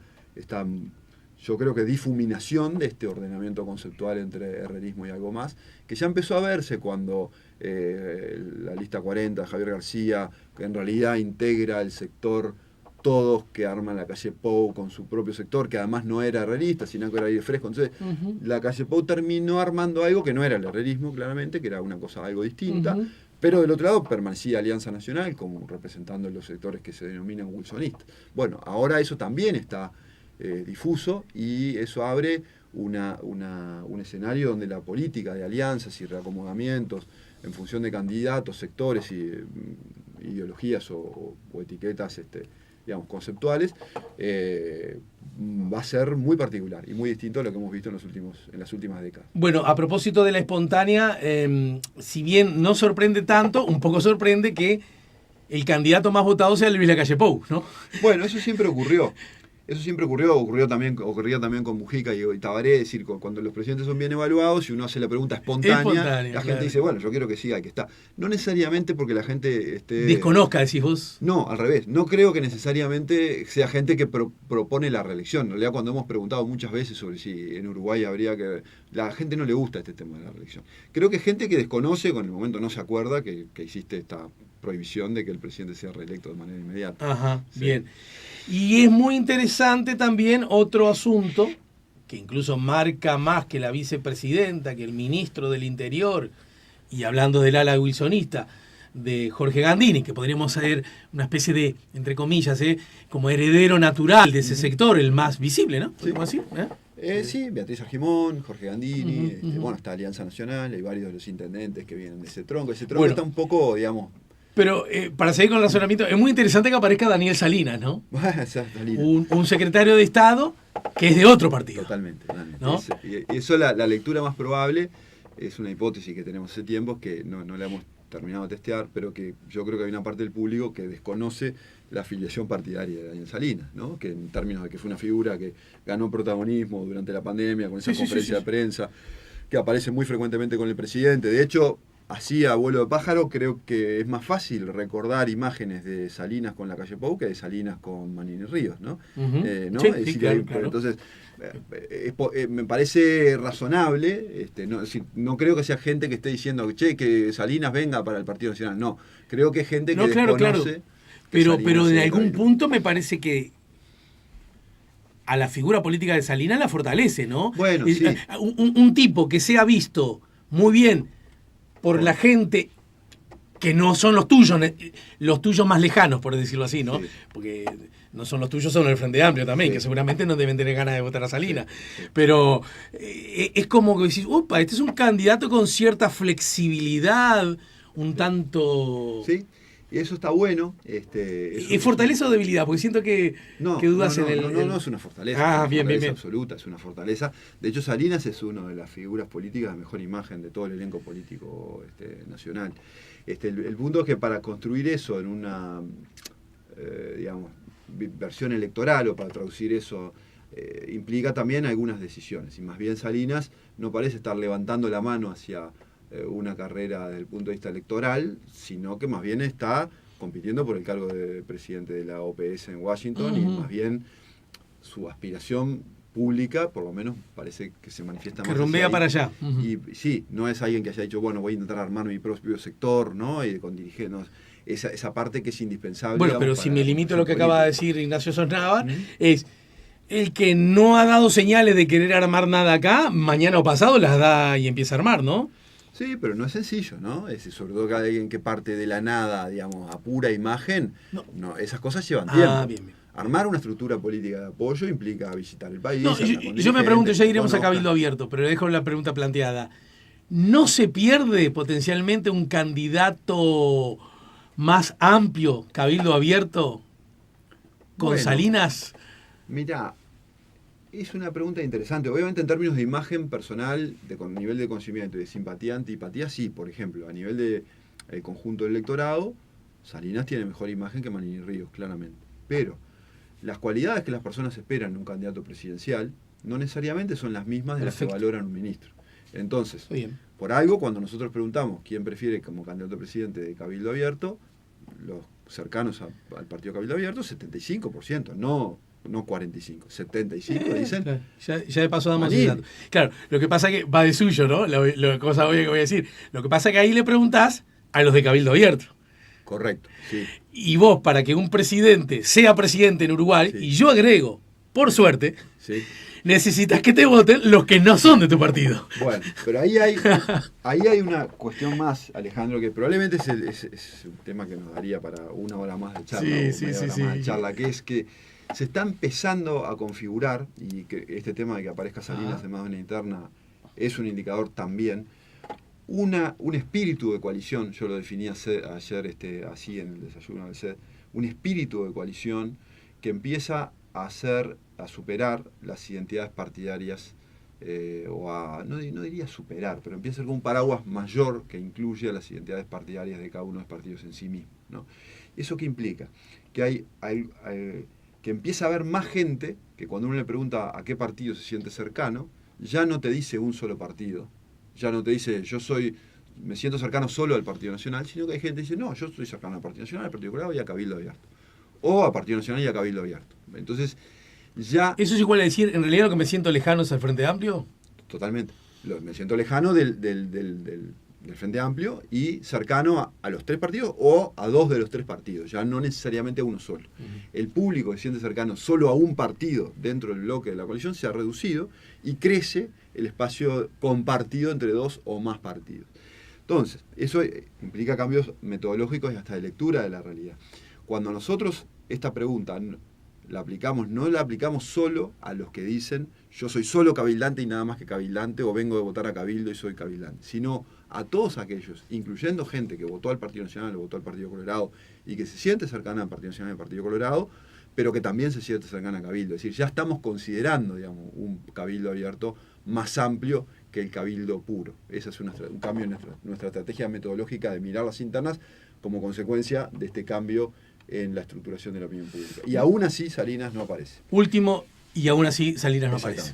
yo creo que difuminación de este ordenamiento conceptual entre herrerismo y algo más, que ya empezó a verse cuando la lista 40 de Javier García, que en realidad integra el sector todos que arman la Calle Pou con su propio sector, que además no era herrerista, sino que era aire fresco. Entonces, la Calle Pou terminó armando algo que no era el herrerismo, claramente, que era una cosa algo distinta, pero del otro lado permanecía Alianza Nacional como representando los sectores que se denominan wilsonistas. Bueno, ahora eso también está difuso, y eso abre un escenario donde la política de alianzas y reacomodamientos en función de candidatos, sectores y ideologías o etiquetas digamos, conceptuales, va a ser muy particular y muy distinto a lo que hemos visto en las últimas décadas. Bueno, a propósito de la espontánea, si bien no sorprende tanto, un poco sorprende que el candidato más votado sea Luis Lacalle Pou, ¿no? Bueno, eso siempre ocurrió. Ocurría también con Mujica y Tabaré, es decir, cuando los presidentes son bien evaluados y uno hace la pregunta espontánea, la gente dice, bueno, yo quiero que siga, que está. No necesariamente porque la gente desconozca, decís vos. No, al revés. No creo que necesariamente sea gente que propone la reelección. En realidad, cuando hemos preguntado muchas veces sobre si en Uruguay habría que... La gente no le gusta este tema de la reelección. Creo que hay gente que desconoce, con el momento no se acuerda que existe esta prohibición de que el presidente sea reelecto de manera inmediata. Ajá, sí. Bien. Y es muy interesante también otro asunto, que incluso marca más que la vicepresidenta, que el ministro del Interior, y hablando del ala wilsonista, de Jorge Gandini, que podríamos ser una especie de, entre comillas, como heredero natural de ese sector, el más visible, ¿no? ¿Podemos decir? Sí, Beatriz Argimón, Jorge Gandini, bueno, está Alianza Nacional, hay varios de los intendentes que vienen de ese tronco. Ese tronco está un poco, digamos... Pero para seguir con el razonamiento, es muy interesante que aparezca Daniel Salinas, ¿no? Un secretario de Estado que es de otro partido. Totalmente. ¿No? Y eso la lectura más probable, es una hipótesis que tenemos hace tiempo, que no la hemos terminado de testear, pero que yo creo que hay una parte del público que desconoce la afiliación partidaria de Daniel Salinas, ¿no? Que en términos de que fue una figura que ganó protagonismo durante la pandemia, con esa conferencia de prensa, que aparece muy frecuentemente con el presidente. De hecho, así a vuelo de pájaro, creo que es más fácil recordar imágenes de Salinas con Lacalle Pou que de Salinas con Manini Ríos, ¿no? ¿no? Sí, claro. Entonces, me parece razonable, no creo que sea gente que esté diciendo, che, que Salinas venga para el Partido Nacional. No, creo que es gente que desconoce. Pero en algún punto me parece que a la figura política de Salinas la fortalece, ¿no? Bueno, sí. Un tipo que sea visto muy bien por la gente que no son los tuyos más lejanos, por decirlo así, ¿no? Sí. Porque no son los tuyos, son el Frente Amplio también, que seguramente no deben tener ganas de votar a Salinas. Pero es como que decís, opa, este es un candidato con cierta flexibilidad, un tanto... Sí. Y eso está bueno. ¿Es fortaleza o debilidad? Porque siento que dudas en el... No, es una fortaleza. Bien. Absoluta, es una fortaleza. De hecho, Salinas es una de las figuras políticas de mejor imagen de todo el elenco político nacional. El punto es que para construir eso en una, digamos, versión electoral, o para traducir eso, implica también algunas decisiones. Y más bien Salinas no parece estar levantando la mano hacia una carrera desde el punto de vista electoral, sino que más bien está compitiendo por el cargo de presidente de la OPS en Washington, y más bien su aspiración pública, por lo menos parece que se manifiesta más. Que rumbea para allá. Y sí, no es alguien que haya dicho, bueno, voy a intentar armar mi propio sector, ¿no? Y con dirigirnos. Esa parte que es indispensable. Bueno, pero si me limito a lo que acaba de decir Ignacio Sosnava, es el que no ha dado señales de querer armar nada acá, mañana o pasado las da y empieza a armar, ¿no? Sí, pero no es sencillo, ¿no? Sobre todo cada alguien que parte de la nada, digamos, a pura imagen, no, esas cosas llevan tiempo. Bien. Armar una estructura política de apoyo implica visitar el país. Yo me pregunto, ya iremos a Cabildo Abierto, pero dejo la pregunta planteada. ¿No se pierde potencialmente un candidato más amplio, Cabildo Abierto, con Salinas? Mira, es una pregunta interesante. Obviamente en términos de imagen personal, con nivel de conocimiento y de simpatía, antipatía, sí. Por ejemplo, a nivel de conjunto del electorado, Salinas tiene mejor imagen que Manini Ríos, claramente. Pero las cualidades que las personas esperan en un candidato presidencial no necesariamente son las mismas de las que valoran un ministro. Entonces, por algo, cuando nosotros preguntamos quién prefiere como candidato a presidente de Cabildo Abierto, los cercanos al partido Cabildo Abierto, 75%, no 45, 75 dicen. Claro. Ya de paso damos el dato. Claro, lo que pasa es que va de suyo, ¿no? La cosa obvia que voy a decir. Lo que pasa es que ahí le preguntás a los de Cabildo Abierto. Correcto, sí. Y vos, para que un presidente sea presidente en Uruguay, y yo agrego, por suerte, necesitas que te voten los que no son de tu partido. Bueno, pero ahí hay una cuestión más, Alejandro, que probablemente es un tema que nos daría para una hora más de charla, más de charla, que es que se está empezando a configurar, y que este tema de que aparezca Salinas en más de una interna es un indicador también, un espíritu de coalición. Yo lo definí ayer así en el desayuno del CED, un espíritu de coalición que empieza a superar las identidades partidarias, no diría superar, pero empieza a ser como un paraguas mayor que incluye a las identidades partidarias de cada uno de los partidos en sí mismo, ¿no? ¿Eso qué implica? Que que empieza a haber más gente que cuando uno le pregunta a qué partido se siente cercano, ya no te dice un solo partido, ya no te dice me siento cercano solo al Partido Nacional, sino que hay gente que dice, no, yo estoy cercano al Partido Nacional, al Partido Colorado y a Cabildo Abierto. O a Partido Nacional y a Cabildo Abierto. Entonces, ya... ¿Eso es igual a decir, en realidad lo que me siento lejano es al Frente Amplio? Totalmente. Me siento lejano del Frente Amplio y cercano a los tres partidos o a dos de los tres partidos, ya no necesariamente a uno solo. El público que se siente cercano solo a un partido dentro del bloque de la coalición se ha reducido y crece el espacio compartido entre dos o más partidos. Entonces, eso implica cambios metodológicos y hasta de lectura de la realidad. Cuando nosotros esta pregunta la aplicamos, no la aplicamos solo a los que dicen yo soy solo cabildante y nada más que cabildante, o vengo de votar a Cabildo y soy cabildante, sino a todos aquellos, incluyendo gente que votó al Partido Nacional o votó al Partido Colorado y que se siente cercana al Partido Nacional y al Partido Colorado, pero que también se siente cercana a Cabildo. Es decir, ya estamos considerando, digamos, un Cabildo abierto más amplio que el Cabildo puro. Ese es un cambio en nuestra estrategia metodológica de mirar las internas como consecuencia de este cambio en la estructuración de la opinión pública. Y aún así Salinas no aparece. Y aún así Salinas no aparece.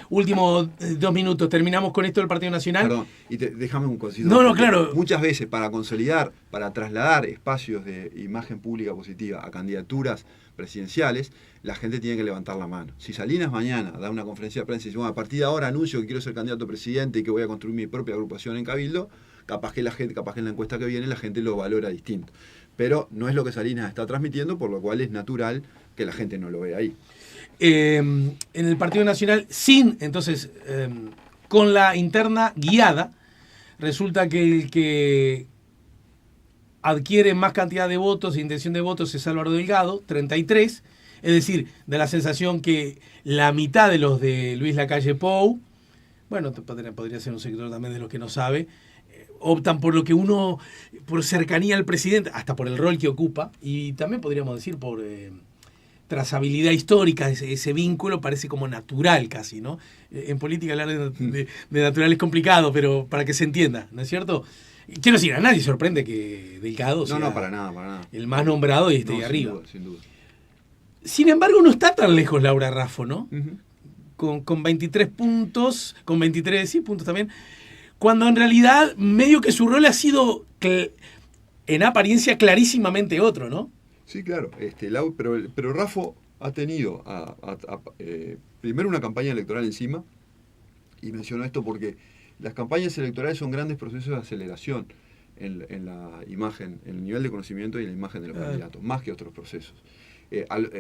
Último 2 minutos, terminamos con esto del Partido Nacional. Perdón, y déjame un consejo. No, claro. Muchas veces para consolidar, para trasladar espacios de imagen pública positiva a candidaturas presidenciales, la gente tiene que levantar la mano. Si Salinas mañana da una conferencia de prensa y dice, bueno, a partir de ahora anuncio que quiero ser candidato a presidente y que voy a construir mi propia agrupación en Cabildo, capaz que en la encuesta que viene la gente lo valora distinto. Pero no es lo que Salinas está transmitiendo, por lo cual es natural que la gente no lo vea ahí. En el Partido Nacional, con la interna guiada, resulta que el que adquiere más cantidad de votos e intención de votos es Álvaro Delgado, 33, es decir, da la sensación que la mitad de los de Luis Lacalle Pou, bueno, podría ser un sector también de los que no sabe, optan por lo que por cercanía al presidente, hasta por el rol que ocupa, y también podríamos decir por trazabilidad histórica, ese vínculo parece como natural casi, ¿no? En política hablar de natural es complicado, pero para que se entienda, ¿no es cierto? Quiero decir, a nadie sorprende que Delgado sea para nada. El más nombrado y esté ahí arriba. Sin duda. Sin embargo, no está tan lejos Laura Raffo, ¿no? Con 23 puntos, con 23 puntos también, cuando en realidad medio que su rol ha sido en apariencia clarísimamente otro, ¿no? Sí, claro, pero Raffo ha tenido primero una campaña electoral encima, y menciono esto porque las campañas electorales son grandes procesos de aceleración en la imagen, en el nivel de conocimiento y en la imagen de los candidatos, más que otros procesos.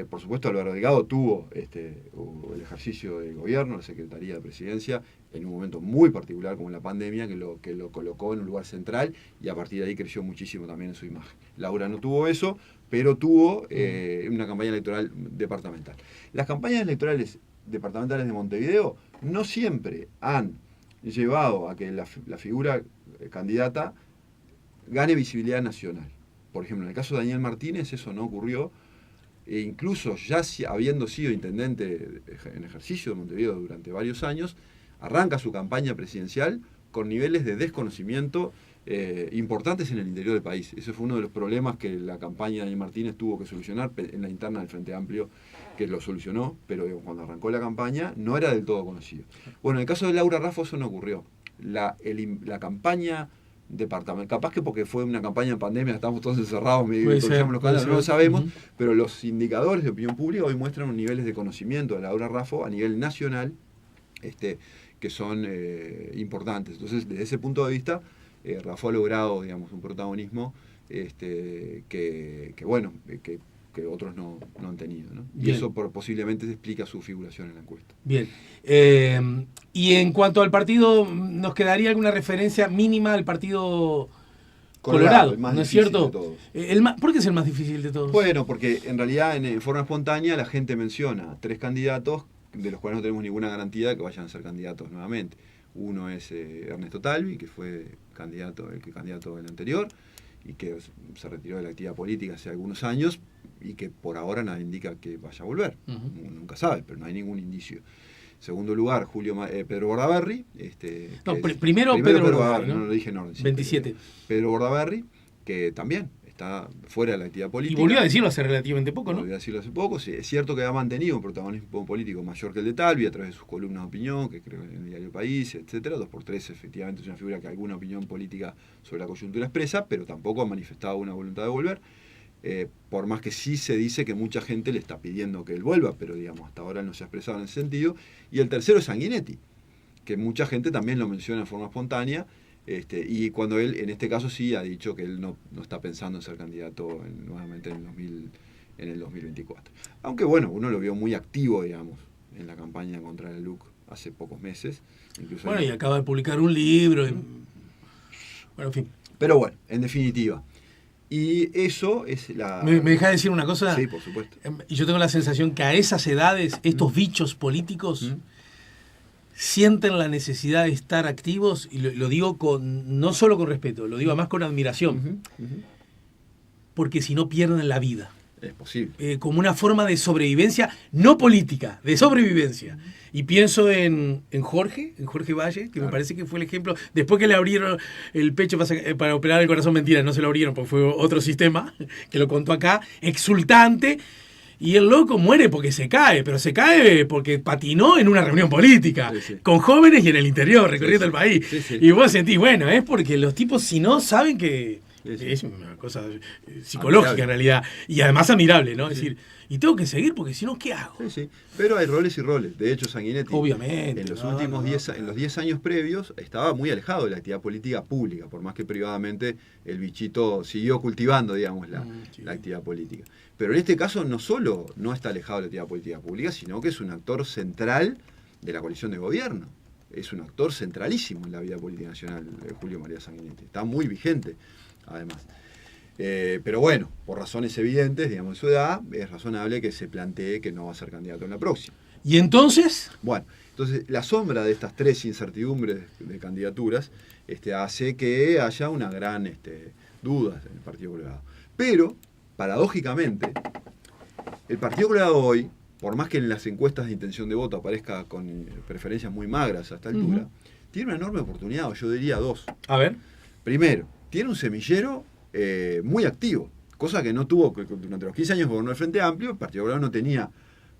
Por supuesto, Álvaro Delgado tuvo el ejercicio de gobierno, la Secretaría de Presidencia, en un momento muy particular como la pandemia, que lo colocó en un lugar central, y a partir de ahí creció muchísimo también en su imagen. Laura no tuvo eso, pero tuvo una campaña electoral departamental. Las campañas electorales departamentales de Montevideo no siempre han llevado a que la figura candidata gane visibilidad nacional. Por ejemplo, en el caso de Daniel Martínez eso no ocurrió, e incluso ya habiendo sido intendente en ejercicio de Montevideo durante varios años, arranca su campaña presidencial con niveles de desconocimiento importantes en el interior del país. Ese fue uno de los problemas que la campaña de Daniel Martínez tuvo que solucionar en la interna del Frente Amplio, que lo solucionó, pero cuando arrancó la campaña no era del todo conocido. Bueno, en el caso de Laura Raffo eso no ocurrió. La campaña departamental, capaz que porque fue una campaña en pandemia, estamos todos encerrados, no lo sabemos, pero los indicadores de opinión pública hoy muestran niveles de conocimiento de Laura Raffo a nivel nacional que son importantes. Entonces, desde ese punto de vista, Raffo ha logrado, digamos, un protagonismo que otros no han tenido, ¿no? Y eso posiblemente explica su figuración en la encuesta. Bien. Y en cuanto al partido, ¿nos quedaría alguna referencia mínima al partido Colorado, el más ¿no es difícil cierto? de todos. ¿Por qué es el más difícil de todos? Bueno, porque en realidad en forma espontánea la gente menciona 3 candidatos de los cuales no tenemos ninguna garantía de que vayan a ser candidatos nuevamente. Uno es Ernesto Talvi, que fue candidato del anterior y que se retiró de la actividad política hace algunos años y que por ahora nada indica que vaya a volver. Nunca sabe, pero no hay ningún indicio. Segundo lugar, Pedro Bordaberry. Primero Pedro Bordaberry, no lo dije en orden. 27. Pedro Bordaberry, que también está fuera de la actividad política. Y volvió a decirlo hace relativamente poco, ¿no? Volvió a decirlo hace poco, sí. Es cierto que ha mantenido un protagonismo político mayor que el de Talvi a través de sus columnas de opinión, que creo en el diario País, etcétera. 2x3 efectivamente es una figura que alguna opinión política sobre la coyuntura expresa, pero tampoco ha manifestado una voluntad de volver. Por más que sí se dice que mucha gente le está pidiendo que él vuelva, pero digamos, hasta ahora no se ha expresado en ese sentido. Y el tercero es Sanguinetti, que mucha gente también lo menciona en forma espontánea, y cuando él, en este caso sí ha dicho que él no está pensando en ser candidato nuevamente en el 2024. Aunque bueno, uno lo vio muy activo, digamos, en la campaña contra el LUC hace pocos meses. Incluso y acaba de publicar un libro. Bueno, en fin. Pero bueno, en definitiva. Y eso es la... ¿Me deja decir una cosa? Sí, por supuesto. Y yo tengo la sensación que a esas edades, estos bichos políticos sienten la necesidad de estar activos, y lo digo no solo con respeto, lo digo además con admiración, porque si no pierden la vida. Es posible. Como una forma de sobrevivencia, no política, de sobrevivencia. Y pienso en Jorge Valle, que me parece que fue el ejemplo. Después que le abrieron el pecho para operar el corazón, mentira, no se lo abrieron porque fue otro sistema, que lo contó acá, exultante. Y el loco muere porque se cae, pero se cae porque patinó en una reunión política, con jóvenes y en el interior, recorriendo el país. Y vos sentís, bueno, es porque los tipos, si no, saben que... Es una cosa psicológica admirable. En realidad, y además admirable, ¿no? Es decir, y tengo que seguir porque si no, ¿qué hago? Pero hay roles y roles. De hecho, Sanguinetti, obviamente, en los últimos 10 años previos, estaba muy alejado de la actividad política pública, por más que privadamente el bichito siguió cultivando, digamos, la actividad política. Pero en este caso no solo no está alejado de la actividad política pública, sino que es un actor central de la coalición de gobierno. Es un actor centralísimo en la vida política nacional, Julio María Sanguinetti. Está muy vigente, además. Pero bueno, por razones evidentes, digamos, de su edad, es razonable que se plantee que no va a ser candidato en la próxima. ¿Y entonces? Bueno, entonces la sombra de estas 3 incertidumbres de candidaturas hace que haya una gran duda en el Partido Colorado. Pero, paradójicamente, el Partido Colorado hoy, por más que en las encuestas de intención de voto aparezca con preferencias muy magras a esta altura, tiene una enorme oportunidad, o yo diría 2. A ver. Primero, tiene un semillero muy activo, cosa que no tuvo durante los 15 años que gobernó el Frente Amplio. El Partido Colorado no tenía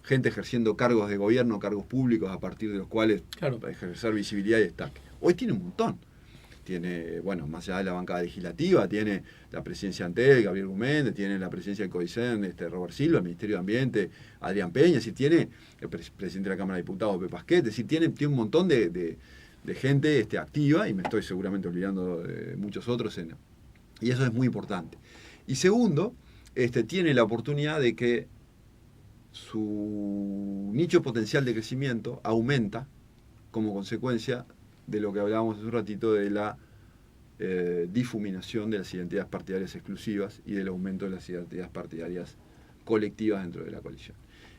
gente ejerciendo cargos de gobierno, cargos públicos, a partir de los cuales ejercer visibilidad y destaque. Hoy tiene un montón. Tiene, bueno, más allá de la bancada legislativa, tiene la presidencia Antel, Gabriel Guméndez, tiene la presidencia del CODICEN, Robert Silva, el Ministerio de Ambiente, Adrián Peña, es decir, tiene el presidente de la Cámara de Diputados, Pepe Pasquet, es decir, tiene un montón de gente activa, y me estoy seguramente olvidando de muchos otros, y eso es muy importante. Y segundo, tiene la oportunidad de que su nicho potencial de crecimiento aumenta como consecuencia de lo que hablábamos hace un ratito de la difuminación de las identidades partidarias exclusivas y del aumento de las identidades partidarias colectivas dentro de la coalición.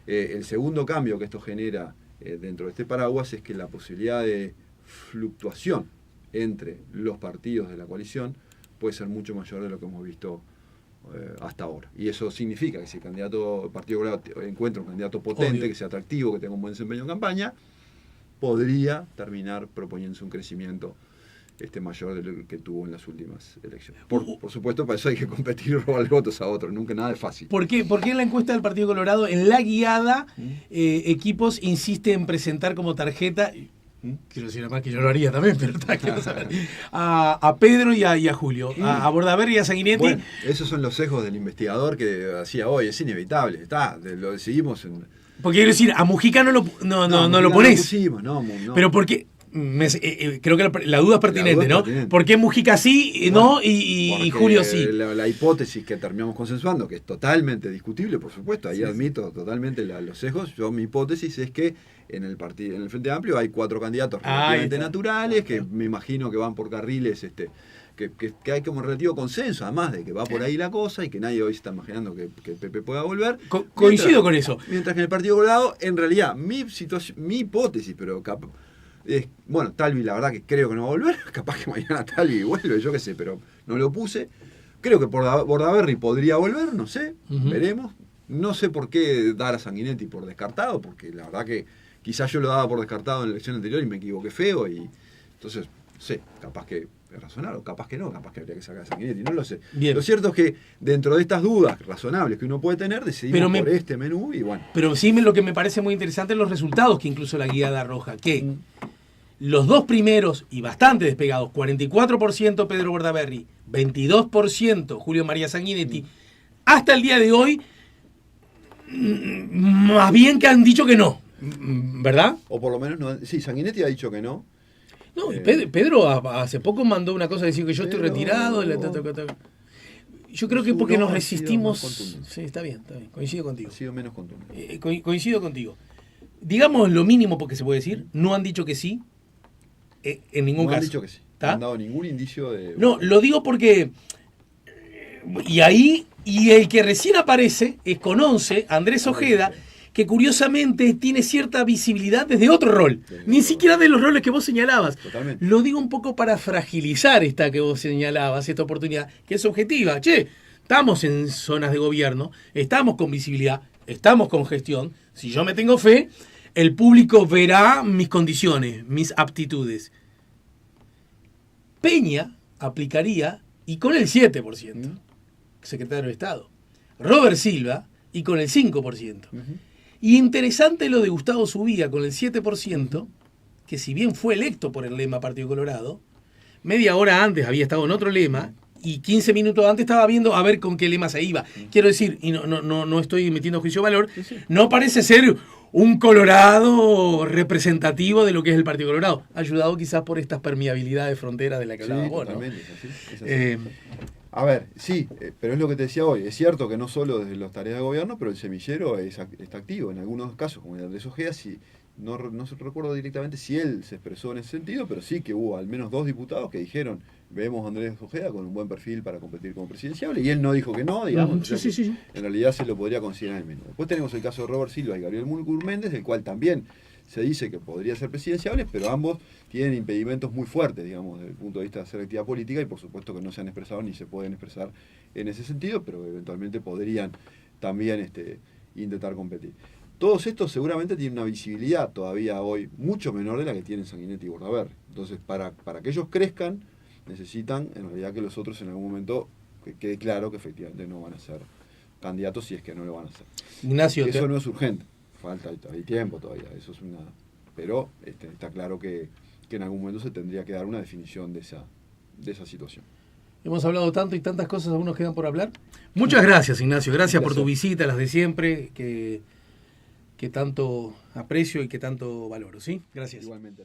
El segundo cambio que esto genera dentro de este paraguas es que la posibilidad de fluctuación entre los partidos de la coalición puede ser mucho mayor de lo que hemos visto hasta ahora. Y eso significa que si el Partido Colorado encuentra un candidato potente, que sea atractivo, que tenga un buen desempeño en campaña, podría terminar proponiéndose un crecimiento mayor del que tuvo en las últimas elecciones. Por supuesto, para eso hay que competir y robarle votos a otros. Nunca nada es fácil. ¿Por qué en la encuesta del Partido Colorado, en la guiada, equipos insisten en presentar como tarjeta... Quiero decir además que yo lo haría también, pero quiero saber. A Pedro y a Julio, a Bordaberry y a Sanguinetti. Bueno, esos son los sesgos del investigador que hacía hoy, es inevitable, lo decidimos en... Porque quiero decir, a Mujica no lo ponés. No pusimos, no. Pero ¿por qué? Creo que la duda es pertinente, ¿no? ¿Por qué Mujica sí, no, y Julio sí? La hipótesis que terminamos consensuando, que es totalmente discutible, por supuesto, ahí admito totalmente los sesgos. Mi hipótesis es que en el Frente Amplio hay 4 candidatos relativamente naturales, que me imagino que van por carriles que hay como relativo consenso, además de que va por ahí la cosa y que nadie hoy se está imaginando que el PP pueda volver. Coincido con eso. Mientras que en el Partido Colorado, en realidad, mi hipótesis, pero bueno, Talvi la verdad que creo que no va a volver, capaz que mañana Talvi vuelve, yo qué sé, pero no lo puse. Creo que Bordaberry podría volver, no sé, veremos. No sé por qué dar a Sanguinetti por descartado, porque la verdad que quizás yo lo daba por descartado en la elección anterior y me equivoqué feo, y entonces, no sé, capaz que es razonable, o capaz que no, capaz que habría que sacar a Sanguinetti, no lo sé. Bien. Lo cierto es que dentro de estas dudas razonables que uno puede tener, decidimos por este menú y bueno. Pero sí lo que me parece muy interesante es los resultados que incluso la guía arroja, que los dos primeros y bastante despegados, 44% Pedro Bordaberry, 22% Julio María Sanguinetti, hasta el día de hoy, más bien que han dicho que no, ¿verdad? O por lo menos, no, sí, Sanguinetti ha dicho que no. No, y Pedro hace poco mandó una cosa diciendo que yo estoy retirado. Yo creo que porque nos resistimos. Sí, está bien, coincido contigo. Ha sido menos contundente. Coincido contigo. Digamos lo mínimo porque se puede decir, no han dicho que sí, en ningún caso. No han dicho que sí. No han dado ningún indicio de... No, lo digo porque... Y el que recién aparece es con 11, Andrés Ojeda, que curiosamente tiene cierta visibilidad desde otro rol. Ni siquiera de los roles que vos señalabas. Totalmente. Lo digo un poco para fragilizar esta que vos señalabas, esta oportunidad, que es objetiva. Che, estamos en zonas de gobierno, estamos con visibilidad, estamos con gestión. Si yo me tengo fe, el público verá mis condiciones, mis aptitudes. Peña aplicaría y con el 7%, secretario de Estado. Robert Silva y con el 5%. Y interesante lo de Gustavo Subía con el 7%, que si bien fue electo por el lema Partido Colorado, media hora antes había estado en otro lema y 15 minutos antes estaba viendo a ver con qué lema se iba. Quiero decir, y no estoy metiendo juicio de valor, no parece ser un Colorado representativo de lo que es el Partido Colorado, ayudado quizás por estas permeabilidades de frontera de la que hablábamos vos, ¿no? Totalmente, es así. A ver, sí, pero es lo que te decía hoy. Es cierto que no solo desde las tareas de gobierno, pero el semillero está activo. En algunos casos, como el de Andrés Ojeda, no recuerdo directamente si él se expresó en ese sentido, pero sí que hubo al menos 2 diputados que dijeron, vemos a Andrés Ojeda con un buen perfil para competir como presidenciable, y él no dijo que no, digamos. Sí. En realidad se lo podría considerar el menú. Después tenemos el caso de Robert Silva y Gabriel Gurméndez, del cual también se dice que podría ser presidenciable, pero ambos tienen impedimentos muy fuertes, digamos, desde el punto de vista de hacer actividad política, y por supuesto que no se han expresado ni se pueden expresar en ese sentido, pero eventualmente podrían también intentar competir. Todos estos seguramente tienen una visibilidad todavía hoy mucho menor de la que tienen Sanguinetti y Bordaberry. Entonces, para que ellos crezcan, necesitan en realidad que los otros en algún momento que quede claro que efectivamente no van a ser candidatos, si es que no lo van a hacer. Ignacio, eso no es urgente. Hay tiempo todavía, eso es pero está claro que en algún momento se tendría que dar una definición de esa situación. Hemos hablado tanto y tantas cosas, algunos quedan por hablar. Muchas gracias, Ignacio, gracias por tu visita, las de siempre, que tanto aprecio y que tanto valoro, ¿sí? Gracias. Igualmente.